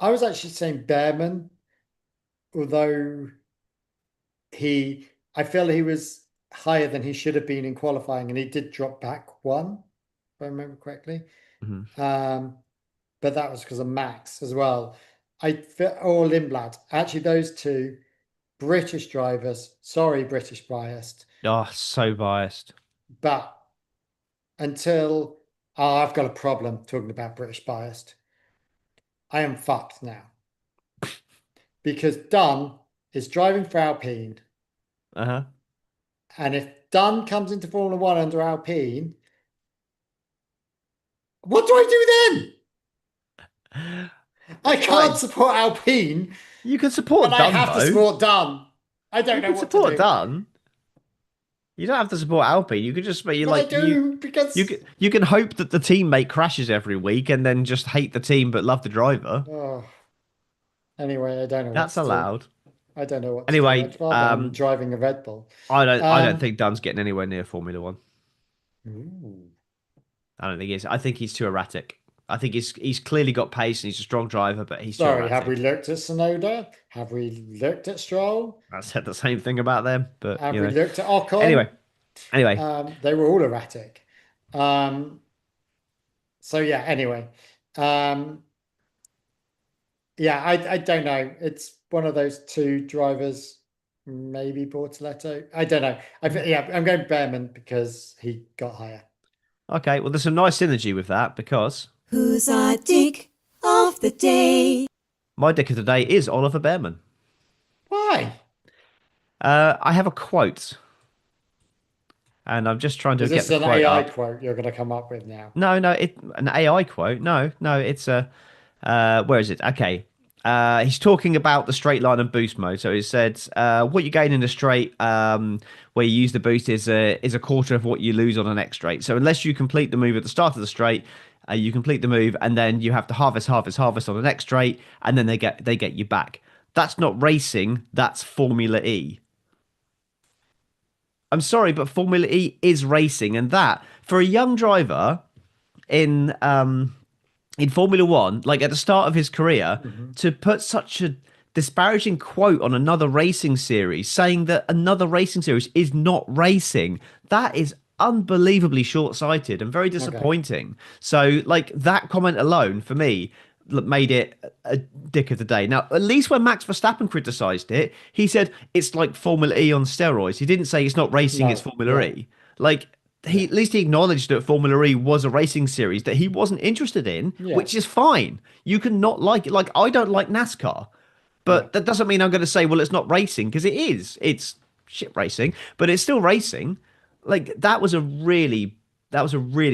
S1: I was actually saying Behrman, although I feel he was higher than he should have been in qualifying, and he did drop back one, if I remember correctly.
S2: Mhm.
S1: But that was because of Max as well. I feel, or Lindblad. Actually, those two British drivers. Sorry, British biased,
S2: Oh, so biased.
S1: but until I've got a problem talking about British biased. I am fucked now because Dunn is driving for Alpine,
S2: Uh-huh.
S1: and if Dunn comes into Formula One under Alpine, what do I do then? I can't
S2: Fine.
S1: support Alpine,
S2: You can
S1: but
S2: support
S1: I
S2: Dunn
S1: have to
S2: though.
S1: support Dunn. I don't
S2: You
S1: know
S2: can
S1: what to
S2: support
S1: do,
S2: Dunn. You don't have to support Alpine. You could just be
S1: but I
S2: like
S1: do
S2: you
S1: because
S2: can you can hope that the teammate crashes every week and then just hate the team but love the driver.
S1: oh, anyway, I don't know what
S2: That's
S1: to do.
S2: allowed.
S1: I don't know what to do.
S2: Anyway,
S1: I'd rather him driving a Red Bull.
S2: I don't
S1: Um,
S2: think Dunn's getting anywhere near Formula One.
S1: ooh.
S2: I don't think he is. I think he's too erratic. I think he's clearly got pace and he's a strong driver, but he's too
S1: Sorry, have we
S2: erratic.
S1: looked at Sonoda? Have we looked at Stroll?
S2: I said the same thing about them, but
S1: Have we looked at Ocon?
S2: Anyway, anyway,
S1: They were all erratic. Um, so yeah, anyway. Um, yeah, I don't know. It's one of those two drivers, maybe Bortoletto. I don't know. Yeah, I'm going Behrman because he got higher.
S2: okay. Well, there's some nice synergy with that because
S4: Who's our dick of the day?
S2: my dick of the day is Oliver Behrman.
S1: Why?
S2: I have a quote, and I'm just trying to
S1: Is
S2: get
S1: this
S2: the
S1: an
S2: quote
S1: AI
S2: up.
S1: quote you're going to come up with now?
S2: No, no, an AI quote. No, no, it's a. Where is it? Okay. He's talking about the straight line and boost mode. So he said, what you gain in the straight, where you use the boost, is a quarter of what you lose on the next straight. So unless you complete the move at the start of the straight, you complete the move, and then you have to harvest on the next straight, and then they get you back. That's not racing. That's Formula E. I'm sorry, but Formula E is racing, and that for a young driver in Formula One, like at the start of his career,
S1: Mhm.
S2: to put such a disparaging quote on another racing series, saying that another racing series is not racing, that is unbelievably short-sighted and very
S1: Okay.
S2: disappointing. So, like that comment alone for me made it a dick of the day. Now, at least when Max Verstappen criticized it, he said it's like Formula E on steroids. He didn't say it's not racing, it's
S1: No.
S2: Formula
S1: Yeah.
S2: E. Like he
S1: Yeah.
S2: at least he acknowledged that Formula E was a racing series that he wasn't interested in,
S1: Yeah.
S2: which is fine. You can not like it. Like I don't like NASCAR,
S1: Yeah.
S2: but that doesn't mean I'm going to say, well, it's not racing because it is. It's shit racing, but it's still racing. Like that was a really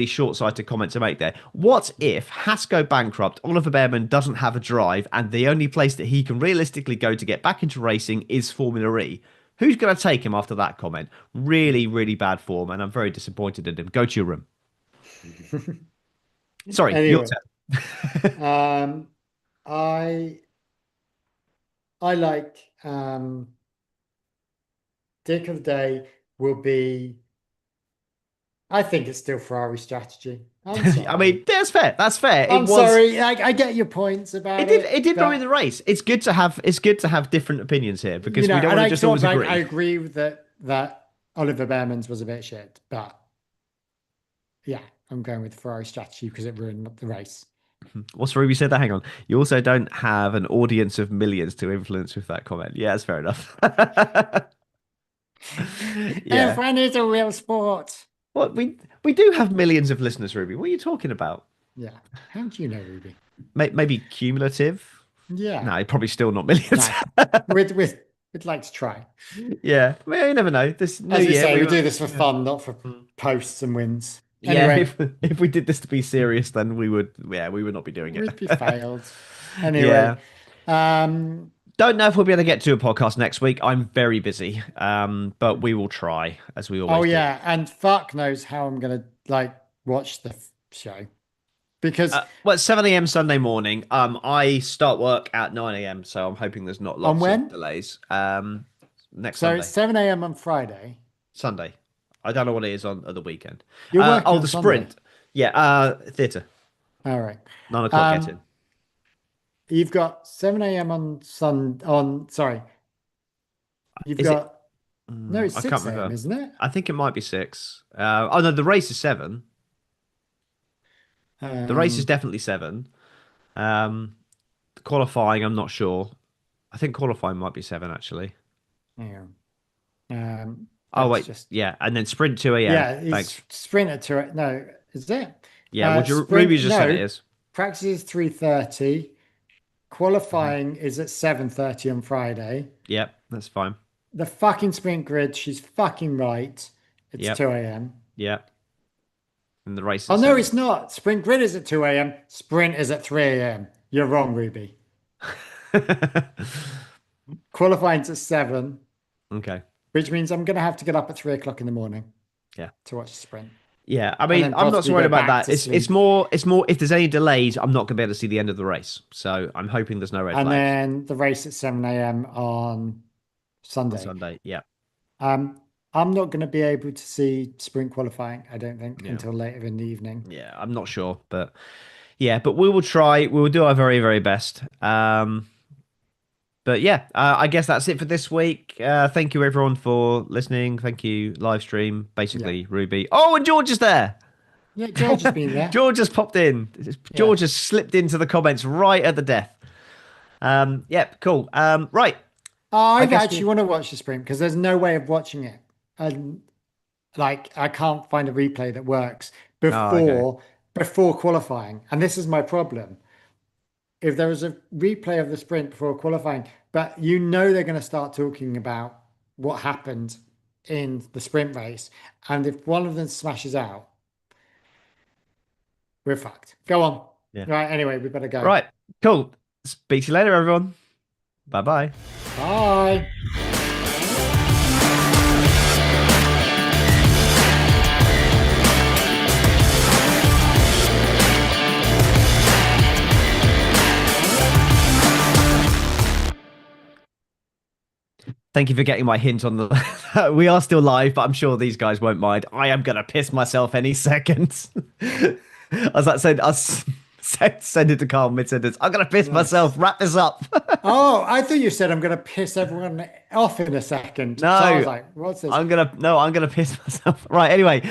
S2: short-sighted comment to make there. What if Haas go bankrupt, Oliver Behrman doesn't have a drive, and the only place that he can realistically go to get back into racing is Formula E? Who's going to take him after that comment? Really, really bad form, and I'm very disappointed in him. Go to your room. Sorry, your
S1: Anyway,
S2: turn.
S1: um, I I like Dick of the Day will be I think it's still Ferrari strategy. I'm sorry.
S2: I mean, that's fair. That's fair.
S1: I'm sorry. I get your points about it.
S2: It did
S1: but,
S2: ruin the race. It's good to have different opinions here because
S1: you know,
S2: we don't
S1: and
S2: want
S1: I
S2: to just
S1: sort
S2: always
S1: of,
S2: agree.
S1: I agree with that Oliver Behrman's was a bit shit, but yeah, I'm going with the Ferrari strategy because it ruined the race.
S2: What's Ruby said that? Hang on. You also don't have an audience of millions to influence with that comment. Yeah, that's fair enough. Yeah.
S1: F1 is a real sport.
S2: What we do have millions of listeners, Ruby. What are you talking about?
S1: Yeah. How do you know, Ruby?
S2: Maybe cumulative?
S1: Yeah.
S2: No, probably still not millions.
S1: No. We'd like to try.
S2: Yeah. Well, you never know. This new
S1: As you
S2: year,
S1: say, we
S2: might-
S1: do this for fun, not for posts and wins.
S2: Yeah,
S1: Anyway,
S2: if we did this to be serious, then we would not be doing it.
S1: we'd be failed. Anyway,
S2: Yeah.
S1: um,
S2: Don't know if we'll be able to get to a podcast next week. I'm very busy. But we will try, as we always
S1: oh
S2: do.
S1: yeah, and fuck knows how I'm gonna watch the show because
S2: Well, it's 7 a.m. Sunday morning. I start work at 9 a.m., so I'm hoping there's not lots
S1: when?
S2: of delays. Next
S1: so
S2: Sunday.
S1: it's 7 a.m. on Friday.
S2: Sunday. I don't know what it is on the weekend.
S1: You're working
S2: oh,
S1: on
S2: the
S1: Sunday?
S2: sprint. Yeah, theatre.
S1: All right,
S2: 9 o'clock, get in.
S1: you've got 7 a.m. Sorry, you've
S2: Is it-
S1: got no, it's
S2: I
S1: 6
S2: can't
S1: a.m.,
S2: remember.
S1: isn't it?
S2: I think it might be 6. Oh, no, the race is 7. The race is definitely 7. Qualifying, I'm not sure. I think qualifying might be 7, actually.
S1: Yeah.
S2: Oh,
S1: That's
S2: wait. Yeah, and then sprint 2 a.m.
S1: Yeah, he's
S2: Thanks.
S1: sprinter to it. No, is it?
S2: Yeah, well,
S1: Sprint-
S2: Ruby just said
S1: no,
S2: it is.
S1: Practice is 3:30. Qualifying is at 7:30 on Friday.
S2: Yep, that's fine.
S1: The fucking sprint grid, she's fucking right. It's
S2: Yep.
S1: 2 a.m.
S2: Yep. And the race is
S1: Oh, no,
S2: 7.
S1: it's not. Sprint grid is at 2 a.m. Sprint is at 3 a.m. You're wrong, Ruby. Qualifying's at 7,
S2: Okay.
S1: which means I'm going to have to get up at 3 o'clock in the morning.
S2: Yeah.
S1: To watch the sprint.
S2: Yeah, I
S1: And
S2: mean,
S1: then
S2: I'm not
S1: possibly
S2: so worried
S1: go
S2: about
S1: back
S2: that.
S1: to
S2: It's
S1: sleep.
S2: more if there's any delays, I'm not going to be able to see the end of the race. So I'm hoping there's no red
S1: And
S2: flags
S1: then the race at 7 a.m. on
S2: on
S1: Sunday.
S2: Sunday. Yeah.
S1: I'm not going to be able to see sprint qualifying, I don't think,
S2: Yeah.
S1: until later in the evening.
S2: Yeah, I'm not sure, but yeah, but we will try. We will do our very, very best. But yeah, I guess that's it for this week. Thank you everyone for listening. Thank you, live stream, basically Ruby. Oh, and George is there.
S1: Yeah, George has been there.
S2: George has popped in. George has slipped into the comments right at the death. Yep, cool. Right.
S1: I
S2: guess
S1: actually want to watch the sprint because there's no way of watching it. And I can't find a replay that works before qualifying. And this is my problem. If there was a replay of the sprint before qualifying, but they're going to start talking about what happened in the sprint race. And if one of them smashes out, we're fucked. Go on.
S2: Yeah.
S1: Right. Anyway, we better go.
S2: Right. Cool. Speak to you later, everyone. Bye-bye.
S1: Bye.
S2: Thank you for getting my hint on the. We are still live, but I'm sure these guys won't mind. I am gonna piss myself any second. As I said, send it to Carl mid sentence. I'm gonna piss myself. Wrap this up.
S1: Oh, I thought you said I'm going to piss everyone off in a second.
S2: No.
S1: So I was like, what's this?
S2: I'm gonna piss myself. Right. Anyway.